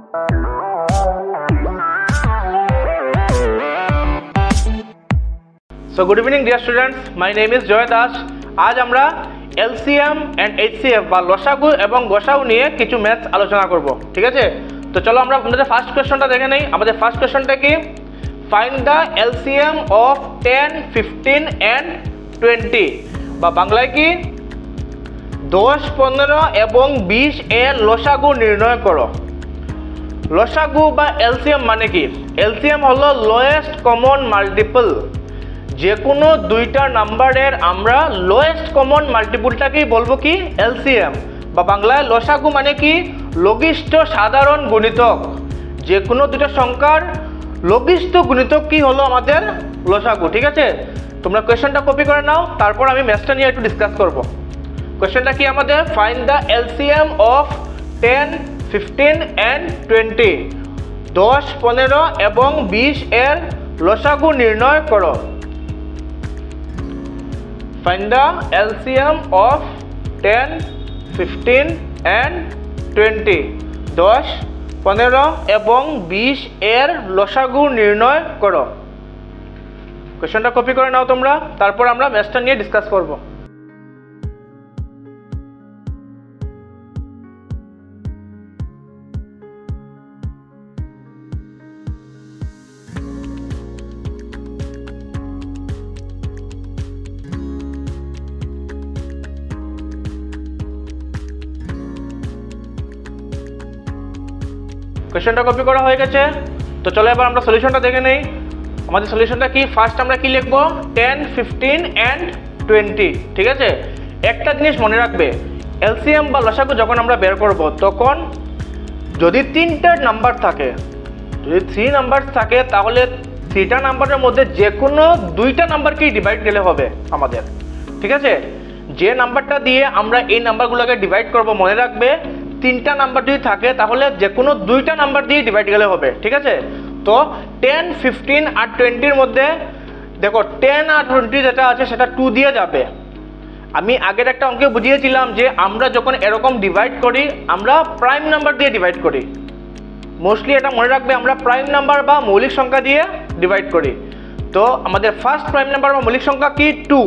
So good evening dear students, my name is Joy Das. आज আমরা LCM and HCF বা লসাগু এবং গসাগু নিয়ে কিছু ম্যাথস আলোচনা করব, ঠিক আছে? তো চলো আমরা আমাদের ফার্স্ট কোশ্চেনটা দেখে নেই। আমাদের ফার্স্ট কোশ্চেনটা কি? Find the LCM of 10, 15 and 20 বা বাংলায় কি 10, 15 এবং 20 এর লসাগু নির্ণয় করো। লসাগু বা LCM মানে কি? LCM হলো লোয়েস্ট কমন মাল্টিপল। যে কোনো দুইটা নাম্বারের আমরা লোয়েস্ট কমন মাল্টিপলটাকেই বলবো কি LCM বা বাংলায় লসাগু মানে কি লঘিষ্ঠ সাধারণ গুণিতক। যে কোনো দুটো সংখ্যার লঘিষ্ঠ গুণিতক কি হলো আমাদের লসাগু, ঠিক আছে? তোমরা কোয়েশ্চেনটা কপি করে নাও, তারপর আমি ম্যাথসটা নিয়ে একটু ডিসকাস করব। কোয়েশ্চেনটা কি আমাদের? Find the LCM of 10, 15 and 20 10, 15 এবং 20 এর লসাগু নির্ণয় করো। Find the LCM of 10, 15 and 20 10, 15 এবং 20 এর লসাগু নির্ণয় করো। কোশ্চেনটা কপি করে নাও তোমরা, তারপর আমরা ম্যাথসটা নিয়ে ডিসকাস করব। কোশ্চেনটা কপি করা হয়ে গেছে, তো চলো এবার আমরা সলিউশনটা দেখে নেই। আমাদের সলিউশনটা কি? ফার্স্ট আমরা কি লিখবো? 10, 15 and 20, ঠিক আছে? একটা জিনিস মনে রাখবে, LCM বা লসাগু যখন আমরা বের করব তখন যদি তিনটা নাম্বার থাকে, যদি 3 নাম্বার থাকে, তাহলে 3টা নাম্বারের মধ্যে যে কোনো দুইটা নাম্বারকেই ডিভাইড দিলে হবে আমাদের, ঠিক আছে? যে নাম্বারটা দিয়ে আমরা এই নাম্বারগুলোকে ডিভাইড করব, মনে রাখবে 3টা নাম্বার যদি থাকে তাহলে যে কোনো দুইটা নাম্বার দিয়ে ডিভাইড গেলে হবে, ঠিক আছে? তো 10, 15 আর 20 এর মধ্যে দেখো 10 আর 20 যেটা আছে সেটা 2 দিয়ে যাবে। আমি আগের একটা অঙ্কে বুঝিয়েছিলাম যে আমরা যখন এরকম ডিভাইড করি আমরা প্রাইম নাম্বার দিয়ে ডিভাইড করি। মোস্টলি এটা মনে রাখবে, আমরা প্রাইম নাম্বার বা মৌলিক সংখ্যা দিয়ে ডিভাইড করি। তো আমাদের ফার্স্ট প্রাইম নাম্বার বা মৌলিক সংখ্যা কি? 2।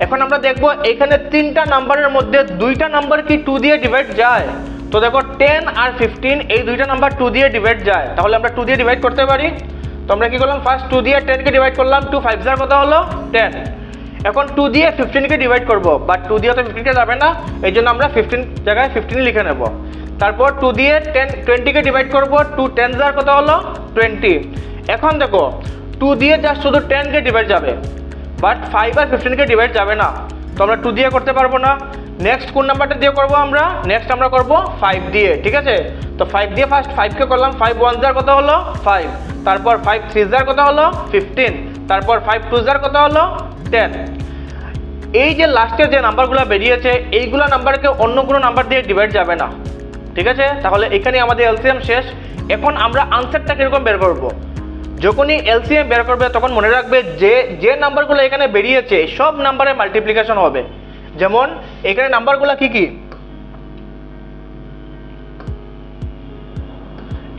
এখন আমরা দেখবো এখানে 3টা নাম্বারের মধ্যে 2টা নাম্বার কি 2 দিয়ে ডিভাইড যায়? তো দেখো 10 আর 15 এই দুইটা নাম্বার 2 দিয়ে ডিভাইড যায়, তাহলে আমরা 2 দিয়ে ডিভাইড করতে পারি। তো আমরা কি করলাম? ফার্স্ট 2 দিয়ে 10 কে ডিভাইড করলাম, 2 5 যার কত হলো 10। এখন 2 দিয়ে 15 কে ডিভাইড করব, বাট 2 দিয়ে তো 15 কে যাবে না, এই জন্য আমরা 15 জায়গায় 15 লিখে নেব। তারপর 2 দিয়ে 20 কে ডিভাইড করব, 2 10 যার কত হলো 20। এখন দেখো 2 দিয়ে জাস্ট শুধু 10 কে ডিভাইড যাবে, বাট 5 আর 15 কে ডিভাইড যাবে না, তো আমরা 2 দিয়ে করতে পারবো না। নেক্সট কোন নাম্বারটা দিয়ে করব আমরা? নেক্সট আমরা করব 5 দিয়ে, ঠিক আছে? তো 5 দিয়ে ফার্স্ট 5 কে করলাম, 5 1 যার কত হলো 5, তারপর 5 3 যার কত হলো 15, তারপর 5 2 যার কত হলো 10। এই যে লাস্টের যে নাম্বারগুলো বেরিয়েছে এইগুলো নাম্বারকে অন্য কোনো নাম্বার দিয়ে ডিভাইড যাবে না, ঠিক আছে? তাহলে এখানে আমাদের LCM শেষ। এখন আমরা আনসারটা কিরকম বের করব? যখনই LCM বের করবে তখন মনে রাখবে যে নাম্বারগুলো এখানে বেরিয়েছে সব নাম্বারের মাল্টিপ্লিকেশন হবে। যেমন এখানে নাম্বারগুলো কি কি?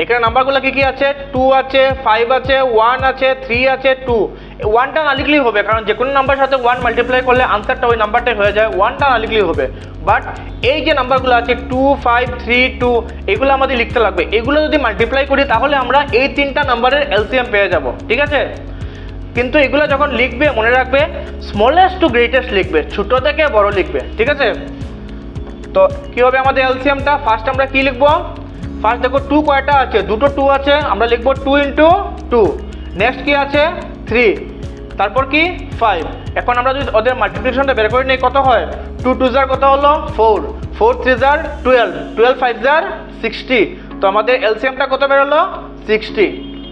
এখানে নাম্বারগুলো কি কি আছে? 2 আছে, 5 আছে, 1 আছে, 3 আছে, 2। 1টা না লিখলেই হবে, কারণ যে কোনো নাম্বারের সাথে 1 মাল্টিপ্লাই করলে আনসারটা ওই নাম্বারটাই হয়ে যায়, 1টা না লিখলেই হবে। বাট এই যে নাম্বারগুলো আছে 2 5 3 2 এগুলো আমাদের লিখতে লাগবে। এগুলো যদি মাল্টিপ্লাই করি তাহলে আমরা এই 3টা নাম্বারের LCM পেয়ে যাব, ঠিক আছে? কিন্তু এগুলো যখন লিখবে মনে রাখবে স্মলেস্ট টু গ্রেটেস্ট লিখবে, ছোট থেকে বড় লিখবে, ঠিক আছে? তো কি হবে আমাদের LCMটা? ফার্স্ট আমরা কি লিখবো? ফার্স্ট দেখো 2 কয়টা আছে? দুটো 2 আছে, আমরা লিখবো 2 × 2। নেক্সট কি আছে? 3, তারপর কি 5। এখন আমরা যদি ওদের মাল্টিপ্লিকেশনটা বের করে নিই কত হয়? 2 2 যার কত হলো 4, 4 3 যার 12, 12 5 যার 60। তো আমাদের LCMটা কত বের হলো? 60,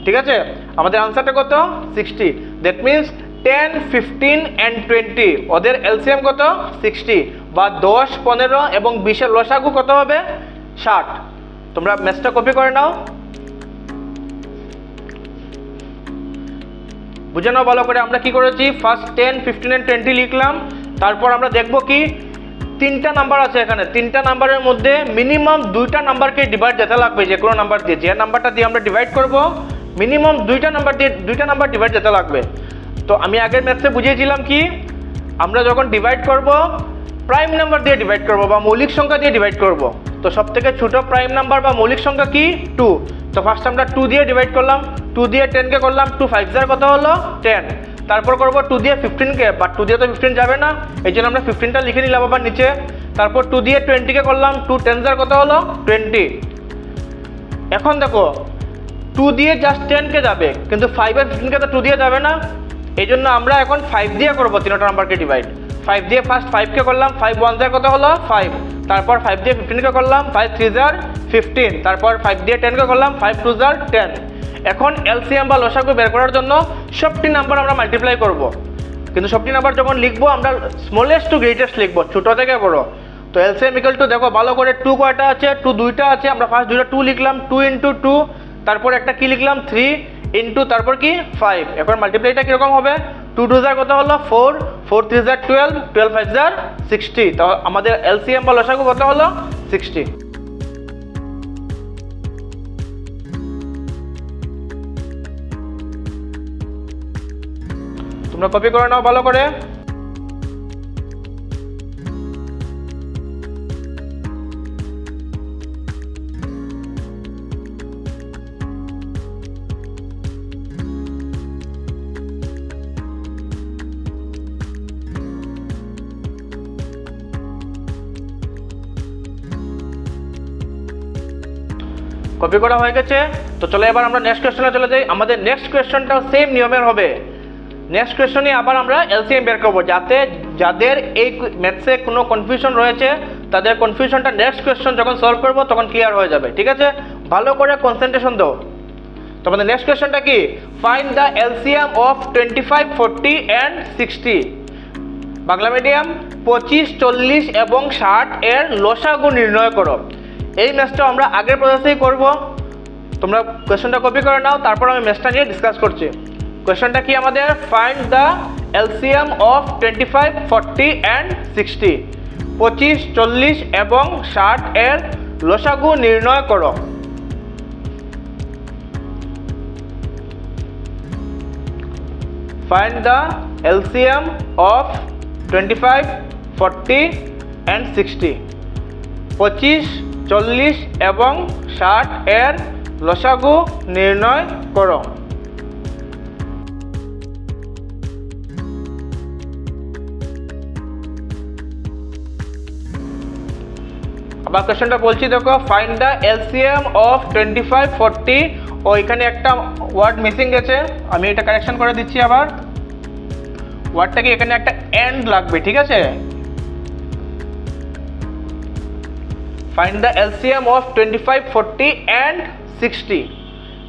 ঠিক আছে? আমাদের আনসারটা কত? 60। দ্যাট মিনস 10, 15 and 20 ওদের LCM কত? 60 বা 10, 15 এবং 20 এর লসাগু কত হবে? 60। তোমরা ম্যাথসটা কপি করে নাও, বুঝে নাও ভালো করে। আমরা কি করেছি? ফার্স্ট 10, 15 and 20 লিখলাম, তারপর আমরা দেখব কি তিনটা নাম্বার আছে এখানে, তিনটা নাম্বারের মধ্যে মিনিমাম দুইটা নাম্বারকে ডিভাইড যেতে লাগবে, যে কোনো নাম্বার দিয়ে, যে নাম্বারটা দিয়ে আমরা ডিভাইড করব মিনিমাম দুইটা নাম্বার ডিভাইড যেতে লাগবে। তো আমি আগের ম্যাথসে বুঝিয়েছিলাম কি, আমরা যখন ডিভাইড করব প্রাইম নাম্বার দিয়ে ডিভাইড করব বা মৌলিক সংখ্যা দিয়ে ডিভাইড করব। তো সব থেকে ছোট প্রাইম নাম্বার বা মৌলিক সংখ্যা কি 2। তো ফার্স্ট আমরা 2 দিয়ে ডিভাইড করলাম, 2 দিয়ে 10কে করলাম, 2 5 jar কত হলো 10। তারপর করব 2 দিয়ে 15কে, বাট 2 দিয়ে তো 15 যাবে না, এই জন্য আমরা 15টা লিখে নিলাম আবার নিচে। তারপর 2 দিয়ে 20কে করলাম, 2 10 jar কত হলো 20। এখন দেখো 2 দিয়ে জাস্ট 10কে যাবে, কিন্তু 5 আর 15কে তো 2 দিয়ে যাবে না, এই জন্য আমরা এখন 5 দিয়ে করবো তিনটা নাম্বারকে ডিভাইড। 5 দিয়ে ফার্স্ট 5কে করলাম, 5 1 jar কত হলো 5। তারপর 5 দিয়ে 15কে করলাম, 5 3 jar 15। তারপর 5 দিয়ে 10কে করলাম, 5 2 jar 10। এখন এলসিএম বা লসাগু বের করার জন্য সবটি নাম্বার আমরা মাল্টিপ্লাই করব, কিন্তু সবটি নাম্বার যখন লিখবো আমরা স্মলেস্ট টু গ্রেটেস্ট লিখবো, ছোট থেকে বড়। তো এলসিএম ইকুয়াল টু দেখো ভালো করে 2 কয়টা আছে, 2 দুইটা আছে, আমরা ফার্স্ট দুইটা 2 লিখলাম, 2 × 2, তারপর একটা কি লিখলাম 3 ইন্টু তারপর কি 5। এখন মাল্টিপ্লাইটা কিরকম হবে, 2 2 jar কত হলো 4, 4 3 jar 12, 12 5 jar 60। তো আমাদের এলসিএম বা লসাগু কত হলো 60। তোমরা কপি করে নাও ভালো করে। কপি করা হয়ে গেছে। তো চলো এবার আমরা নেক্সট কোয়েশ্চনে চলে যাই। আমাদের নেক্সট কোয়েশ্চনটাও সেম নিয়মের হবে। নেক্সট কোয়েশ্চনে আবার আমরা এলসিএম বের করবো, যাতে যাদের এই ম্যাথসে কোনো কনফিউশন রয়েছে তাদের কনফিউশনটা নেক্সট কোয়েশ্চন যখন সলভ করবো তখন ক্লিয়ার হয়ে যাবে। ঠিক আছে, ভালো করে কনসেন্ট্রেশন দাও। তো আমাদের নেক্সট কোয়েশ্চনটা কি, find the LCM of 25 40 and 60। Bangla medium 25 40 এবং 60 এর লসাগু নির্ণয় করো। এই ম্যাথসটা আমরা আগের প্রসেসেই করব, তোমরা কোয়েশ্চনটা কপি করে নাও, তারপর আমি ম্যাথসটা নিয়ে ডিসকাস করছি। কোয়েশ্চনটা কি আমাদের, find the LCM of 25 40 and 60। 25 40 এবং 60 এর লসাগু নির্ণয় করো। Find the LCM of 25 40 and 60। 25 40 এবং 60 এর লসাগু নির্ণয় করো। আবার কোশ্চেনটা বলছি দেখো, ফাইন্ড দ্য এলসিএম অফ 25 40। ও এখানে একটা ওয়ার্ড মিসিং গেছে, আমি এটা কারেকশন করে দিচ্ছি। আবার ওয়ার্ডটাকে এখানে একটা এন্ড লাগবে, ঠিক আছে। Find the LCM of 25 40 and 60,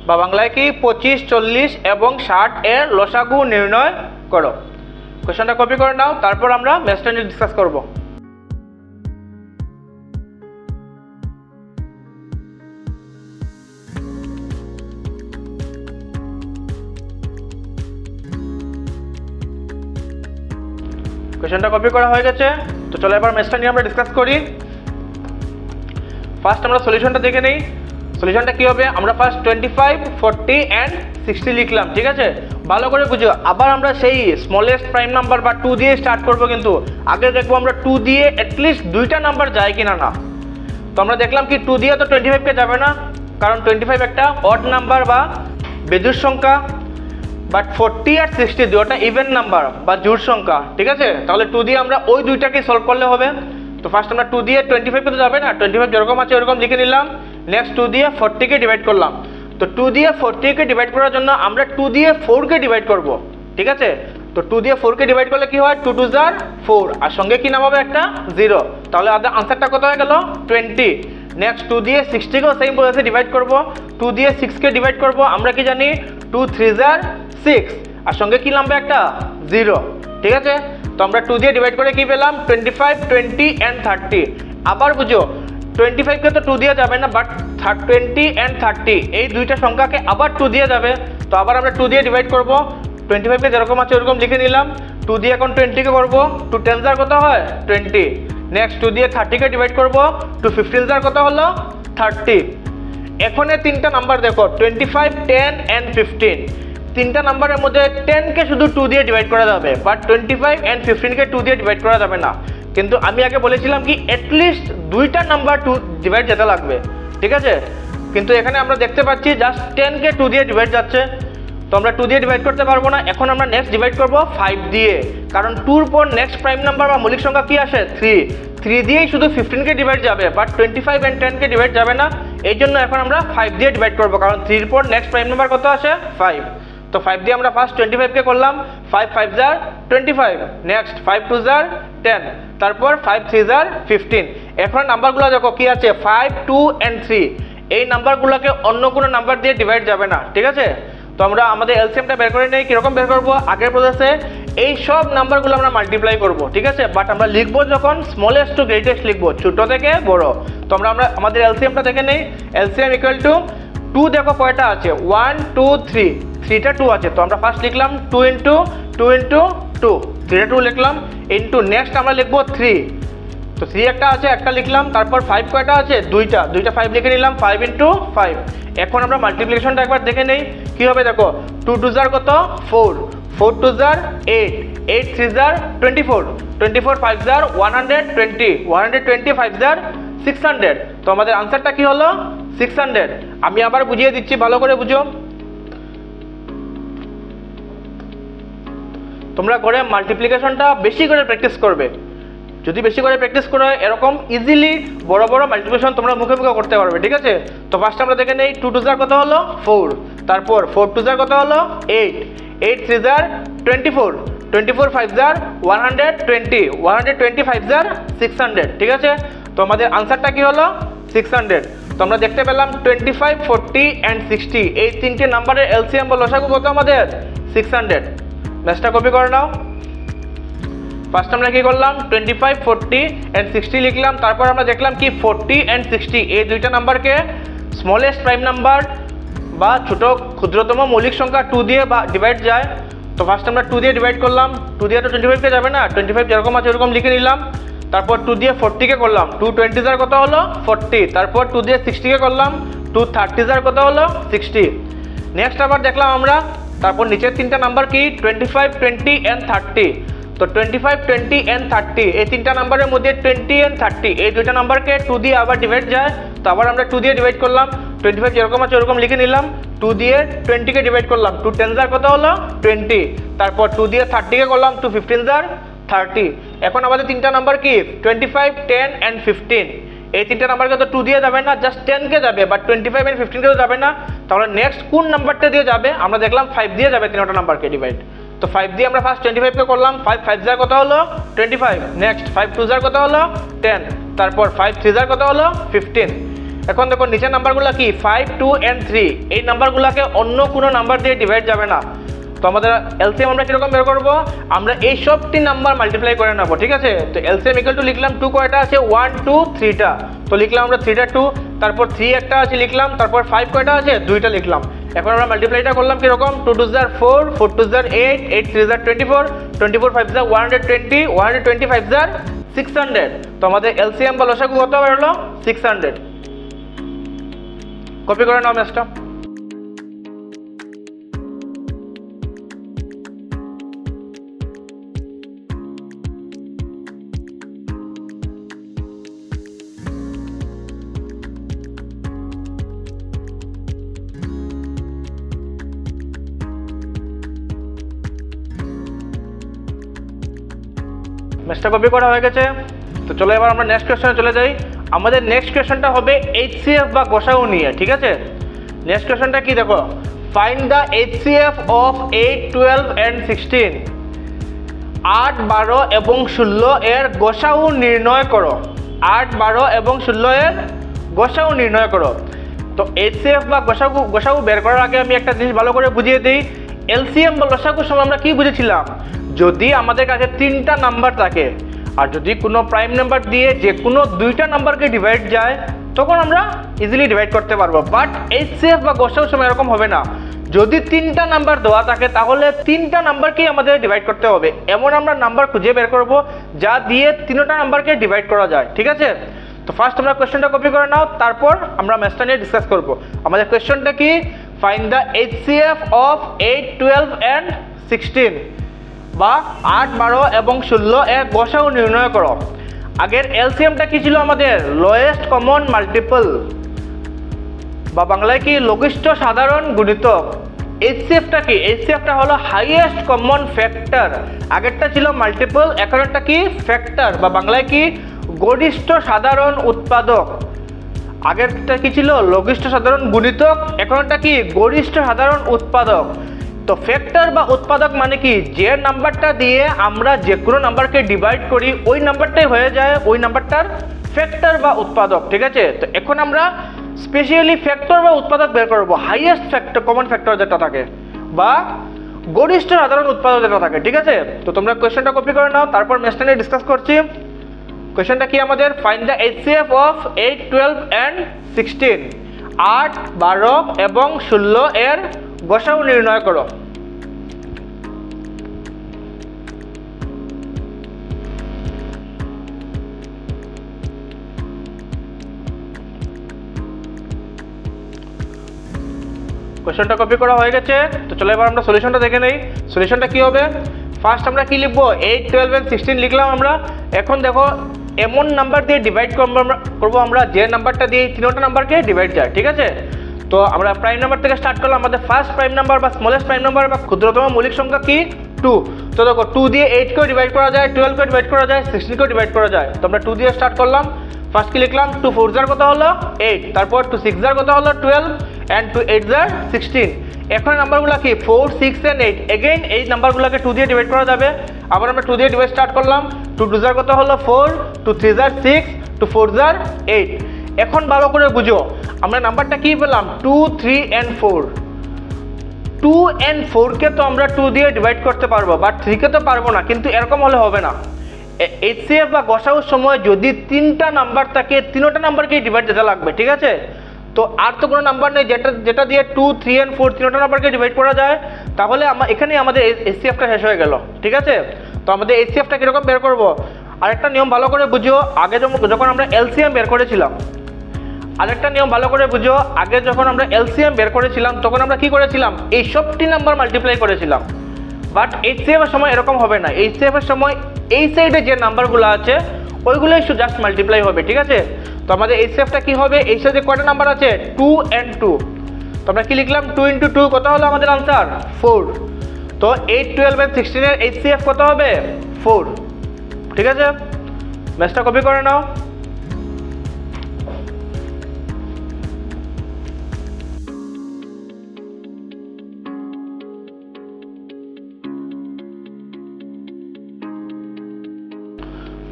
বা বাংলায় কি 25 40 এবং 60 এর লসাগু নির্ণয় করো। কোশ্চেনটা কপি করে নাও, তারপর আমরা ম্যাথসটা নিয়ে ডিসকাস করব। কোশ্চেনটা কপি করা হয়ে গেছে। তো চলো এবার ম্যাথসটা নিয়ে আমরা ডিসকাস করি। ফার্স্ট আমরা সলিউশনটা দেখে নেই। সলিউশনটা কি হবে, আমরা ফার্স্ট 25 40 and 60 লিখলাম, ঠিক আছে। ভালো করে বুঝো, আবার আমরা সেই স্মলেস্ট প্রাইম নাম্বার বা 2 দিয়ে স্টার্ট করব, কিন্তু আগে দেখবো আমরা 2 দিয়ে অ্যাটলিস্ট দুইটা নাম্বার যায় কিনা না। তো আমরা দেখলাম কি 2 দিয়ে তো 25কে যাবে না, কারণ 25 একটা অড নাম্বার বা বেজোড় সংখ্যা, বাট 40 আর 60 দুটোটা ইভেন নাম্বার বা জোড় সংখ্যা, ঠিক আছে। তাহলে 2 দিয়ে আমরা ওই দুইটাকে সলভ করলে হবে। তো ফার্স্ট আমরা 2 দিয়ে 25 তো যাবে না, 25 যেরকম আছে ওরকম লিখে নিলাম। নেক্সট 2 দিয়ে 40কে ডিভাইড করলাম। তো 2 দিয়ে 40কে ডিভাইড করার জন্য আমরা 2 দিয়ে 4কে ডিভাইড করব, ঠিক আছে। তো 2 দিয়ে 4কে ডিভাইড করলে কি হয়, 2 2 jar 4, আর সঙ্গে কি নাম হবে একটা 0। তাহলে আনসারটা কত হয়ে গেল 20। নেক্সট 2 দিয়ে 60কেও সেম প্রসেসে ডিভাইড করব। 2 দিয়ে 6কে ডিভাইড করব, আমরা কি জানি 2 3 jar 6, আর সঙ্গে কি নামবে একটা 0, ঠিক আছে। তো আমরা 2 দিয়ে ডিভাইড করে কি পেলাম 25 20 and 30। আবার বুঝো 25কে তো 2 দিয়ে যাবে না, বাট 20 and 30 এই দুইটা সংখ্যাকে আবার 2 দিয়ে যাবে। তো আবার আমরা 2 দিয়ে ডিভাইড করব। 25কে যেরকম আছে ওরকম লিখে নিলাম। 2 দিয়ে এখন 20কে করব, 2 10 jar কত হয় 20। নেক্সট 2 দিয়ে 30কে ডিভাইড করব, 2 15 কত হলো 30। এখন এই তিনটা নাম্বার দেখো 25, 10 and 15। তিনটা নাম্বারের মধ্যে 10কে শুধু 2 দিয়ে ডিভাইড করা যাবে, বাট 25 and 15কে 2 দিয়ে ডিভাইড করা যাবে না। কিন্তু আমি আগে বলেছিলাম কি অ্যাটলিস্ট দুইটা নাম্বার 2 ডিভাইড যেতে লাগবে, ঠিক আছে। কিন্তু এখানে আমরা দেখতে পাচ্ছি জাস্ট 10কে 2 দিয়ে ডিভাইড যাচ্ছে, তো আমরা 2 দিয়ে ডিভাইড করতে পারবো না। এখন আমরা নেক্সট ডিভাইড করব 5 দিয়ে, কারণ 2-র পর নেক্সট প্রাইম নাম্বার বা মৌলিক সংখ্যা কি আসে 3 দিয়েই শুধু 15কে ডিভাইড যাবে, বাট 25 and 10কে ডিভাইড যাবে না। এই জন্য এখন আমরা 5 দিয়ে ডিভাইড করব, কারণ 3-র পর নেক্সট প্রাইম নাম্বার কত আসে 5। তো 5 দিয়ে আমরা ফার্স্ট 25কে করলাম, 5 5 jar 25, নেক্সট 5 2 jar 10, তারপর 5 3 jar 15। এখন নাম্বারগুলো দেখো কি আছে 5 2 and 3। এই নাম্বারগুলোকে অন্য কোনো নাম্বার দিয়ে ডিভাইড যাবে না, ঠিক আছে। তো আমরা আমাদের এলসিএমটা বের করে নেই। কীরকম বের করবো, আগের প্রসেসে এই সব নাম্বারগুলো আমরা মাল্টিপ্লাই করব, ঠিক আছে। বাট আমরা লিখবো যখন স্মলেস্ট টু গ্রেটেস্ট লিখবো, ছোট থেকে বড়। তো আমরা আমাদের এলসিএমটা দেখে নেই। এলসিএম ইকুয়াল টু 2 দেখো কয়টা আছে 1 2 3, 3টা 2 আছে। তো আমরা ফার্স্ট লিখলাম 2 ইন্টু 2 ইন্টু 2, 3টা 2 লিখলাম, ইন্টু নেক্সট আমরা লিখবো 3। তো 3 একটা আছে, একটা লিখলাম। তারপর 5 কয়টা আছে 2টা 5 লিখে নিলাম, 5 ইন্টু 5। এখন আমরা মাল্টিপ্লিকেশনটা একবার দেখে নেই কি হবে। দেখো 2 2 jar কত 4, 4 2 jar 8, 8 3 jar 24, 24 5 jar 120, 120 5 jar 600। তো আমাদের আনসারটা কি হলো 600। আমি আবার বুঝিয়ে দিচ্ছি, ভালো করে বুঝো। তোমরা করে মাল্টিপ্লিকেশনটা বেশি করে প্র্যাকটিস করবে। যদি বেশি করে প্র্যাকটিস করো এরকম ইজিলি বড় বড় মাল্টিপ্লিকেশন তোমরা মুখে মুখে করতে পারবে, ঠিক আছে। তো ফার্স্ট আমরা দেখে নেই 2 2 jar কত হলো 4, তারপর 4 2 jar কত হলো 8, 8 3 jar 24, 24 5 jar 120, 120 5 jar 600, ঠিক আছে। তো আমাদের আনসারটা কি হলো 600। তো আমরা দেখতে পেলাম 25, 40 and 60 এই তিনটে নাম্বারের এলসিএম বা লসাগু কত আমাদের 600। ম্যাথটা কপি করে নাও। ফার্স্ট আমরা কি করলাম 25, 40 and 60 লিখলাম। তারপর আমরা দেখলাম কি 40 and 60 এই দুইটা নাম্বারকে স্মলেস্ট প্রাইম নাম্বার বা ছোট ক্ষুদ্রতম মৌলিক সংখ্যা 2 দিয়ে বা ডিভাইড যায়। তো ফার্স্ট আমরা 2 দিয়ে ডিভাইড করলাম, 2 দিয়ে তো 25কে যাবে না, 25 যেরকম আছে ওরকম লিখে নিলাম। তারপর 2 দিয়ে 40কে করলাম, 2 20 jar কত হলো 40। তারপর 2 দিয়ে 60কে করলাম, 2 30 jar কত হলো 60। নেক্সট আবার দেখলাম আমরা, তারপর নিচের তিনটা নাম্বার কি 25, 20 and 30। তো 25, 20 and 30 এই তিনটা নাম্বারের মধ্যে 20 and 30 এই দুইটা নাম্বারকে 2 দিয়ে আবার ডিভাইড যায়। তো আবার আমরা 2 দিয়ে ডিভাইড করলাম, 25 যেরকম আছে ওরকম লিখে নিলাম। 2 দিয়ে 20কে ডিভাইড করলাম, 2 10 jar কত হলো 20। তারপর 2 দিয়ে 30কে করলাম, 2 15 jar 30। এখন আমাদের তিনটা নাম্বার কি 25, 10 and 15। এই তিনটা নাম্বারকে তো 2 দিয়ে যাবে না, জাস্ট 10কে যাবে, বাট 25 and 15কে তো যাবে না। তাহলে নেক্সট কোন নাম্বারটা দিয়ে যাবে, আমরা দেখলাম 5 দিয়ে যাবে তিনটা নাম্বারকে ডিভাইড। তো 5 দিয়ে আমরা ফার্স্ট 25কে করলাম, 5 5 jar কত হলো 25, নেক্সট 5 2 jar কত হলো 10, তারপর 5 3 jar কত হলো 15। এখন দেখো নিচের নাম্বারগুলো কি 5 2 and 3 এই নাম্বারগুলোকে অন্য কোনো নাম্বার দিয়ে ডিভাইড যাবে না। তো আমাদের এলসিএম আমরা কিরকম বের করবো, আমরা এই সবটি নাম্বার মাল্টিপ্লাই করে নেবো, ঠিক আছে। তো এলসিএম ইকুয়াল টু লিখলাম 2 কয়টা আছে 1 2 3টা। তো লিখলাম আমরা 3টা 2, তারপর 3 একটা আছে লিখলাম, তারপর 5 কয়টা আছে 2টা লিখলাম। এখন আমরা মাল্টিপ্লাইটা করলাম কিরকম 2 2 jar 4, 4 2 jar 8, 8 3 jar 24, 24 5 jar 120, 120 5 jar 600। তো আমাদের এলসিএম বা লসাগু কত বেরোলো 600। কপি করে নাও ম্যাথটা। ম্যাথটা কপি করা হয়ে গেছে। তো চলো এবার আমরা নেক্সট কোয়েশ্চনে চলে যাই। আমাদের নেক্সট কোয়েশ্চনটা হবে এইচসিএফ বা গসাগু নিয়ে, ঠিক আছে। নেক্সট কোয়েশ্চনটা কি দেখো, find the HCF of 8 12 and 16। 8 12 এবং 16 এর গসাগু নির্ণয় করো। 8 12 এবং 16 এর গসাগু নির্ণয় করো। তো এইচসিএফ বা গসাগু বের করার আগে আমি একটা জিনিস ভালো করে বুঝিয়ে দিই। এলসিএম বা লসাগুর সময় আমরা কি বুঝেছিলাম, যদি আমাদের কাছে 3টা নাম্বার থাকে আর যদি কোনো প্রাইম নাম্বার দিয়ে যে কোনো 2টা নাম্বারকে ডিভাইড যায় তখন আমরা ইজিলি ডিভাইড করতে পারবো। বাট এইচসিএফ বা গসাগু সময় এরকম হবে না। যদি 3টা নাম্বার দেওয়া থাকে তাহলে 3টা নাম্বারকেই আমাদের ডিভাইড করতে হবে। এমন আমরা নাম্বার খুঁজে বের করব যা দিয়ে 3টা নাম্বারকে ডিভাইড করা যায়, ঠিক আছে? তো ফার্স্ট তোমরা কোয়েশ্চেনটা কপি করে নাও, তারপর আমরা ম্যাথটা নিয়ে ডিসকাস করব। আমাদের কোয়েশ্চেনটা কি? Find the HCF of 8, 12 and 16 বা 8, 12 এবং 16 এর গসাগু নির্ণয় করো। আগের এলসিএমটা কি ছিল আমাদের? লোয়েস্ট কমন মাল্টিপল বা বাংলায় কি? লঘিষ্ঠ সাধারণ গুণিতক। এইচসিএফটা কি? এইচসিএফটা হলো হাইয়েস্ট কমন ফ্যাক্টর। আগেরটা ছিল মাল্টিপল, এখনটা কি? ফ্যাক্টর বা বাংলায় কি? গরিষ্ঠ সাধারণ উৎপাদক। আগেরটা কি ছিল? লঘিষ্ঠ সাধারণ গুণিতক, এখনটা কি? গরিষ্ঠ সাধারণ উৎপাদক। তো ফ্যাক্টর বা উৎপাদক মানে কি? যে নাম্বারটা দিয়ে আমরা যে কোনো নাম্বারকে ডিভাইড করি ওই নাম্বারটাই হয়ে যায় ওই নাম্বারটার ফ্যাক্টর বা উৎপাদক, ঠিক আছে? তো এখন আমরা স্পেশালি ফ্যাক্টর বা উৎপাদক বের করবো, হাইয়েস্ট ফ্যাক্টর কমন ফ্যাক্টর যেটা থাকে বা গরিষ্ঠ সাধারণ উৎপাদক যেটা থাকে, ঠিক আছে? তো তোমরা কোয়েশ্চেনটা কপি করে নাও, তারপর ম্যাথটা নিয়ে ডিসকাস করছি। কোয়েশ্চেনটা কি আমাদের? Find the HCF of 8, 12 and 16 8, 12 এবং 16 এর গসাগু নির্ণয় করো। কোয়েশ্চেনটা কপি করা হয়ে গেছে, তো চলো এবার আমরা সলিউশনটা দেখে নেই। সলিউশনটা কি হবে? ফার্স্ট আমরা কি লিখবো? 8, 12 and 16 লিখলাম আমরা। এখন দেখো এমন নাম্বার দিয়ে ডিভাইড করবো আমরা যে নাম্বারটা দিয়ে 3টা নাম্বারকে ডিভাইড যায়, ঠিক আছে? তো আমরা প্রাইম নাম্বার থেকে স্টার্ট করলাম। আমাদের ফার্স্ট প্রাইম নাম্বার বা স্মলেস্ট প্রাইম নাম্বার বা ক্ষুদ্রতম মৌলিক সংখ্যা কি? 2। তো দেখো 2 দিয়ে 8কেও ডিভাইড করা যায়, 12কেও ডিভাইড করা যায়, 16কেও ডিভাইড করা যায়। তো আমরা 2 দিয়ে স্টার্ট করলাম। ফার্স্ট কি লিখলাম? 2 4 জার কত হলো? 8। তারপর 2 6 জার কত হলো? 12 and 2 8 জার 16। এখন নাম্বারগুলো কি? 4, 6 and 8। এগেইন এই নাম্বারগুলোকে 2 দিয়ে ডিভাইড করা যাবে। আবার আমরা 2 দিয়ে ডিভাইড স্টার্ট করলাম। 2 2 জার কত হলো? 4, 2 3 জার 6, 2 4 জার 8। এখন ভালো করে বুঝো, আমরা নাম্বারটা কি পেলাম? 2, 3 and 4। 2 and 4কে তো আমরা 2 দিয়ে ডিভাইড করতে পারবো, বাট 3কে তো পারবো না। কিন্তু এরকম হলে হবে না। এইচসিএফ বা গসাগুর সময় যদি 3টা নাম্বার থাকে 3টা নাম্বারকেই ডিভাইড দিতে লাগবে, ঠিক আছে? তো আর তো কোনো নাম্বার নেই যেটা দিয়ে 2, 3 and 4 3টা নাম্বারকে ডিভাইড করা যায়। তাহলে এখানেই আমাদের এইচসিএফটা শেষ হয়ে গেল, ঠিক আছে? তো আমাদের এইচসিএফটা কীরকম বের করবো? আরেকটা নিয়ম ভালো করে বুঝো, আগে যখন আমরা এলসিএম বের করেছিলাম, আরেকটা নিয়ম ভালো করে বুঝো, আগে যখন আমরা এলসিএম বের করেছিলাম তখন আমরা কি করেছিলাম? এই সবটি নাম্বার মাল্টিপ্লাই করেছিলাম। বাট এইচসিএফ এর সময় এরকম হবে না। এইচসিএফ এর সময় এই সাইডে যে নাম্বারগুলো আছে ওইগুলোই শুধু জাস্ট মাল্টিপ্লাই হবে, ঠিক আছে? তো আমাদের এইচসিএফটা কি হবে? এই সাইডে কয়টা নাম্বার আছে? 2 and 2। তো আমরা কি লিখলাম? 2 into 2 কত হলো আমাদের আনসার? 4। তো 8, 12 and 16 এর এইচসিএফ কত হবে? 4, ঠিক আছে? ম্যাথটা কপি করে নাও।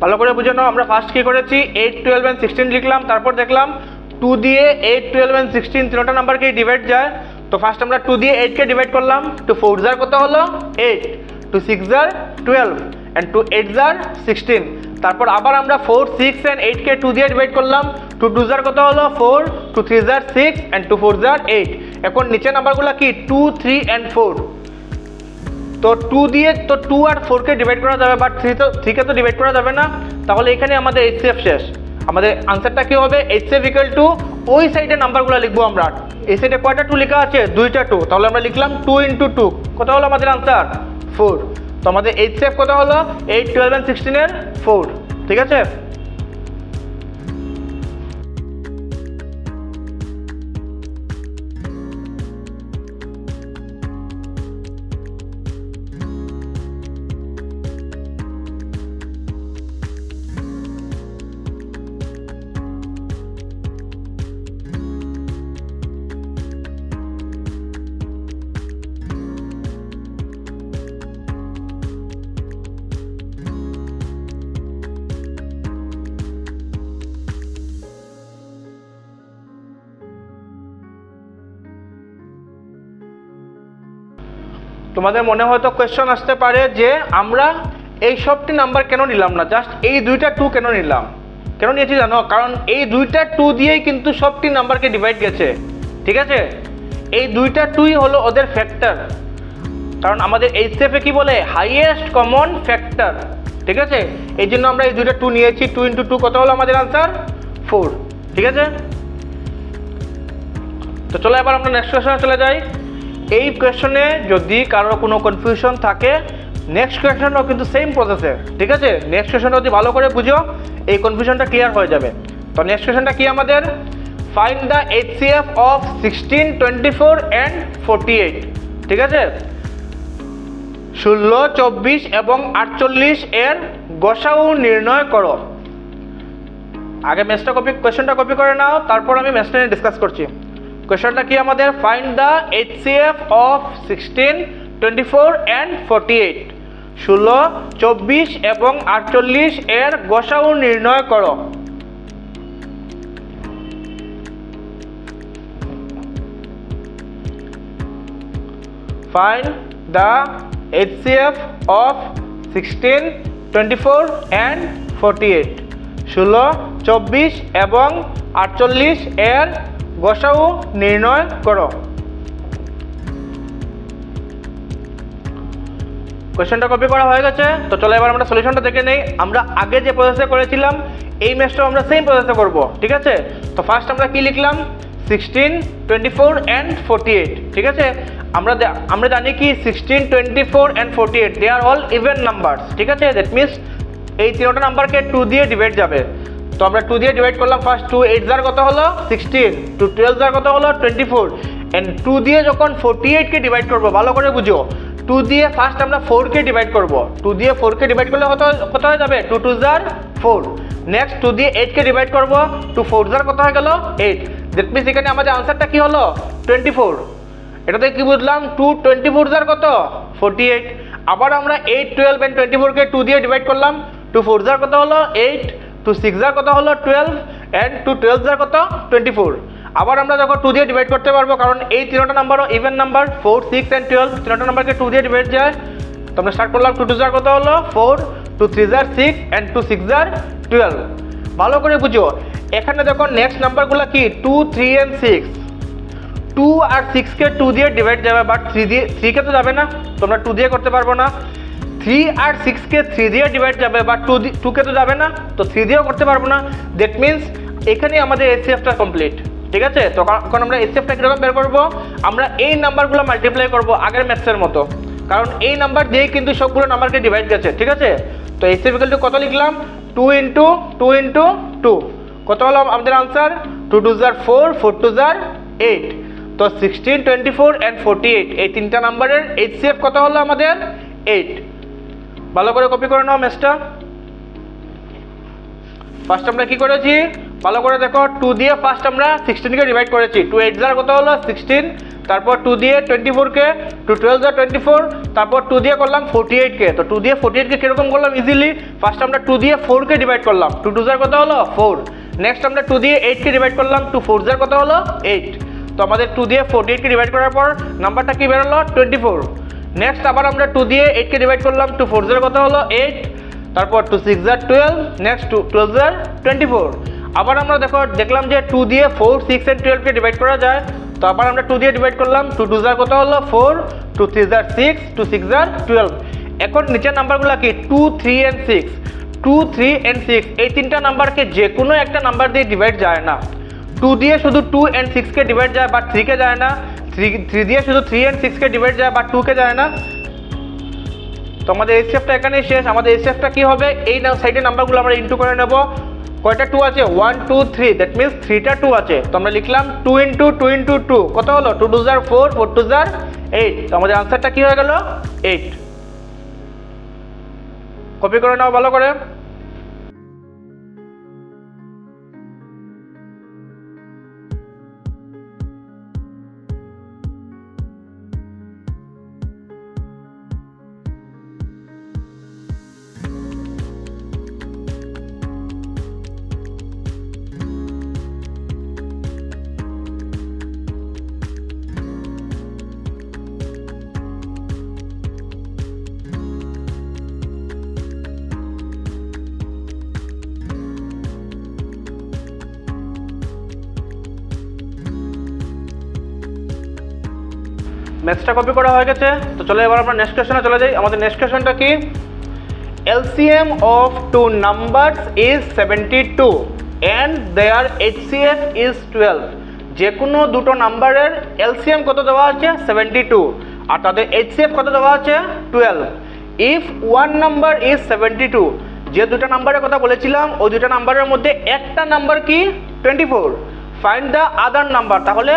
ভালো করে বুঝে নাও, আমরা ফার্স্ট কি করেছি? 8, 12 and 16 লিখলাম, তারপর দেখলাম 2 দিয়ে 8, 12 and 16 3টা নাম্বারকে ডিভাইড যায়। তো ফার্স্ট আমরা 2 দিয়ে 8কে ডিভাইড করলাম। 2 4 জার কত হলো? 8, 2 6 জার 12 and 2 8 জার 16। তারপর আবার আমরা 4, 6 and 8কে 2 দিয়ে ডিভাইড করলাম। 2 2 জার কত হলো? 4, 2 3 জার 6 and 2 4 জার 8। এখন নিচে নাম্বারগুলো কি? 2, 3 and 4। তো 2 দিয়ে তো 2 আর 4কে ডিভাইড করা যাবে, বাট 3কে তো ডিভাইড করা যাবে না। তাহলে এখানে আমাদের এইচসিএফ শেষ। আমাদের আনসারটা কি হবে? এইচসিএফ ইকুয়াল টু ওই সাইডে নাম্বারগুলো লিখবো আমরা। এই সাইডে কয়টা 2 লেখা আছে? 2টা 2। তাহলে আমরা লিখলাম 2 into 2 কত হলো আমাদের আনসার? 4। তো আমাদের এইচসিএফ কত হলো? 8, 12 and 16 এর 4, ঠিক আছে? তোমাদের মনে হয়তো কোয়েশ্চন আসতে পারে যে আমরা এই সবটি নাম্বার কেন নিলাম না, জাস্ট এই 2টা 2 কেন নিলাম? কেন নিয়েছি জানো? কারণ এই দুইটা 2 দিয়েই কিন্তু সবটি নাম্বারকে ডিভাইড গেছে, ঠিক আছে? এই দুইটা 2ই হলো ওদের ফ্যাক্টর, কারণ আমাদের এইচসিএফ এ কি বলে হাইয়েস্ট কমন ফ্যাক্টর, ঠিক আছে? এই জন্য আমরা এই দুইটা 2 নিয়েছি। 2 × 2 কত হলো আমাদের আনসার? 4, ঠিক আছে? তো চলো এবার আমরা নেক্সট কোয়েশ্চনে চলে যাই। এই কোয়েশ্চনে যদি কারো কোনো কনফিউশন থাকে, নেক্সট কোয়েশ্চনও কিন্তু সেম প্রসেসে, ঠিক আছে? নেক্সট কোয়েশ্চন যদি ভালো করে বুঝো এই কনফিউশনটা ক্লিয়ার হয়ে যাবে। তো নেক্সট কোয়েশ্চনটা কি আমাদের? Find the HCF of 16, 24 and 48, ঠিক আছে? 16, 24 এবং 48 এর গসাউ নির্ণয় করো। আগে ম্যাথটা কোয়েশ্চনটা কপি করে নাও, তারপর আমি ম্যাথটা নিয়ে ডিসকাস করছি। কোয়েশ্চনটা কি আমাদের? Find the HCF of 16, 24 and 48, 16, 24 এবং 48 এর গসাউ নির্ণয় করো। Find the HCF of 16, 24 and 48, 16, 24 এবং 48 এর গসাউ নির্ণয় করো। কোয়েশ্চনটা কপি করা হয়ে গেছে। তো চলো এবার আমরা সলিউশনটা দেখে নেই। আমরা আগে যে প্রসেসে করেছিলাম এই ম্যাথটাও আমরা সেম প্রসেসে করব, ঠিক আছে? তো ফার্স্ট আমরা কি লিখলাম? 16, 24 and 48, ঠিক আছে? আমরা জানি কি 16, 24 and 48 they are all even numbers, ঠিক আছে? দ্যাট মিনস এই তিনটা নাম্বারকে 2 দিয়ে ডিভাইড যাবে। তো আমরা 2 দিয়ে ডিভাইড করলাম। ফার্স্ট 2 8 যার কত হলো 16, 2 12 যার কত হলো 24 এন্ড 2 দিয়ে যখন 48 কে ডিভাইড করব, ভালো করে বুঝো, 2 দিয়ে ফার্স্ট আমরা 4 কে ডিভাইড করব। 2 দিয়ে 4 কে ডিভাইড করলে কত হয়ে যাবে? 2 2 যার 4। নেক্সট 2 দিয়ে 8 কে ডিভাইড করব, 2 4 যার কত হয়ে গেল 8। দ্যাট মিনস এখানে আমাদের আনসারটা কি হলো? 24। এটাতে কি বুঝলাম? 2 24 যার কত 48। আবার আমরা 8 12 এন্ড 24 কে 2 দিয়ে ডিভাইড করলাম। 2 4 যার কত হলো 8, 2 6 যার কত হলো 12 এন্ড 2 12 যার কত 24। আবার আমরা যখন 2 দিয়ে ডিভাইড করতে পারবো, কারণ এই তিনটা নাম্বারও ইভেন নাম্বার, 4 6 এন্ড 12 তিনটা নাম্বারকে 2 দিয়ে ডিভাইড যায়। তো আমরা স্টার্ট করলাম 2 2 যার কত হলো 4, 2 3 যার 6 এন্ড 2 6 যার 12। ভালো করে বুঝো, এখানে দেখো নেক্সট নাম্বারগুলো কি 2 3 এন্ড 6। 2 আর 6 কে 2 দিয়ে ডিভাইড যাবে, বাট 3 কে তো যাবে না, তোমরা 2 দিয়ে করতে পারবো না। 3 আর 6 কে 3 দিয়ে ডিভাইড যাবে, বাট 2 কে তো যাবে না, তো 3 দিয়েও করতে পারবো না। দ্যাট মিনস এখানে আমাদের এইচসিএফটা কমপ্লিট, ঠিক আছে? তো এখন আমরা এইচসিএফটা কিরকম বের করবো? আমরা এই নাম্বারগুলো মাল্টিপ্লাই করবো আগের ম্যাথসের মতো, কারণ এই নাম্বার দিয়ে কিন্তু সবগুলো নাম্বারকে ডিভাইড গেছে, ঠিক আছে? তো এইচসিএফ ইকুয়াল টু কত লিখলাম? 2 × 2 × 2 কত হলো আমাদের আনসার? 2 2 যার 4, 4 2 যার 8। তো 16, 24 and 48 এই তিনটা নাম্বারের এইচসিএফ কত হলো আমাদের? 8। ভালো করে কপি করে নাও ম্যাথটা। ফার্স্ট আমরা কি করেছি ভালো করে দেখো, 2 দিয়ে ফার্স্ট আমরা 16 কে ডিভাইড করেছি। 2 8 যার কত হলো 16, তারপর 2 দিয়ে 24 কে, 2 12 যার 24, তারপর 2 দিয়ে করলাম 48 কে। তো 2 দিয়ে 48 কে কিরকম করলাম? ইজিলি ফার্স্ট আমরা 2 দিয়ে 4 কে ডিভাইড করলাম। 2 2 যার কত হলো 4। নেক্সট আমরা 2 দিয়ে 8 কে ডিভাইড করলাম। 2 4 যার কত হলো 8। তো আমাদের 2 দিয়ে 48 কে ডিভাইড করার পর নাম্বারটা কি বের হলো? 24। নেক্সট আবার আমরা 2 দিয়ে 8 কে ডিভাইড করলাম। 2 4 যার কত হলো 8, তারপর 2 6 যার 12, নেক্সট 2 12 যার 24। আবার আমরা দেখলাম যে 2 দিয়ে 4 6 এন্ড 12 কে ডিভাইড করা যায়। তো আবার আমরা 2 দিয়ে ডিভাইড করলাম। 2 2 যার কত হলো 4, 2 3 যার 6, 2 6 যার 12। এখন নিচের নাম্বারগুলো কি 2 3 and 6, 2 3 and 6 এই তিনটা নাম্বারকে যে কোনো একটা নাম্বার দিয়ে ডিভাইড যায় না। 2 দিয়ে শুধু 2 and 6 কে ডিভাইড যায়, বাট 3 কে যায় না। 3 দিয়ে শুধু 3 and 6 কে ডিভাইড যায়, বাট 2 কে যায় না। তো আমাদের এইচসিএফটা এখানেই শেষ। আমাদের এইচসিএফটা কি হবে? এই সাইডের নাম্বারগুলো আমরা ইনটু করে নেব। কয়টা 2 আছে? 1 2 3, দ্যাট মিনস 3টা 2 আছে। তো আমরা লিখলাম 2 × 2 × 2 কত হলো? 2 2 যার 4, 4 2 যার 8। তো আমাদের আনসারটা কি হয়ে গেল? 8। কপি করে নাও ভালো করে। ম্যাথসটা কপি করা হয়ে গেছে। তো চলো এবার আমরা নেক্সট কোয়েশ্চনে চলে যাই। আমাদের নেক্সট কোয়েশ্চনটা কি, LCM of two numbers is 72 and their HCF is 12। যে কোনো দুটো নাম্বারের LCM কত দেওয়া আছে 72 আর তাদের HCF কত দেওয়া আছে 12। ইফ ওয়ান নাম্বার ইজ 72, যে দুটো নাম্বারের কথা বলেছিলাম ওই দুটো নাম্বারের মধ্যে একটা নাম্বার কি 24, ফাইন্ড দ্য আদার নাম্বার। তাহলে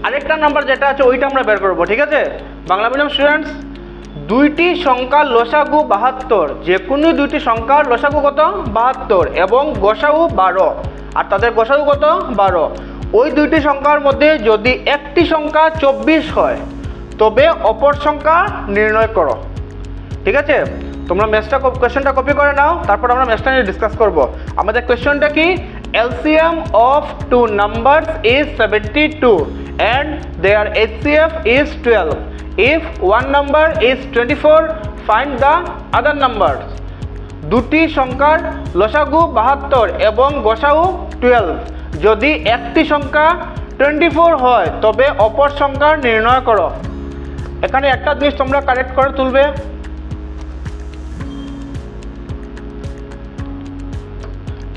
আরেকটা নাম্বার যেটা আছে ওইটা আমরা বের করবো, ঠিক আছে। বাংলা মিডিয়াম স্টুডেন্টস, দুইটি সংখ্যার লসাগু 72, যে কোনো দুইটি সংখ্যার লসাগু কত 72 এবং গসাগু 12 আর তাদের গসাগু কত 12। ওই দুইটি সংখ্যার মধ্যে যদি একটি সংখ্যা 24 হয় তবে অপর সংখ্যা নির্ণয় করো, ঠিক আছে। তোমরা কোয়েশ্চনটা কপি করে নাও, তারপর আমরা ম্যাথসটা নিয়ে ডিসকাস করব। আমাদের কোয়েশ্চনটা কি, LCM of two numbers is 72 and their HCF is 12. If one number is 24, find the other numbers. দুটি সংখ্যার লসাগু 72 এবং গসাগু 12। যদি একটি সংখ্যা 24 হয় তবে অপর সংখ্যা নির্ণয় করো। এখানে একটা জিনিস তোমরা কারেক্ট করে তুলবে,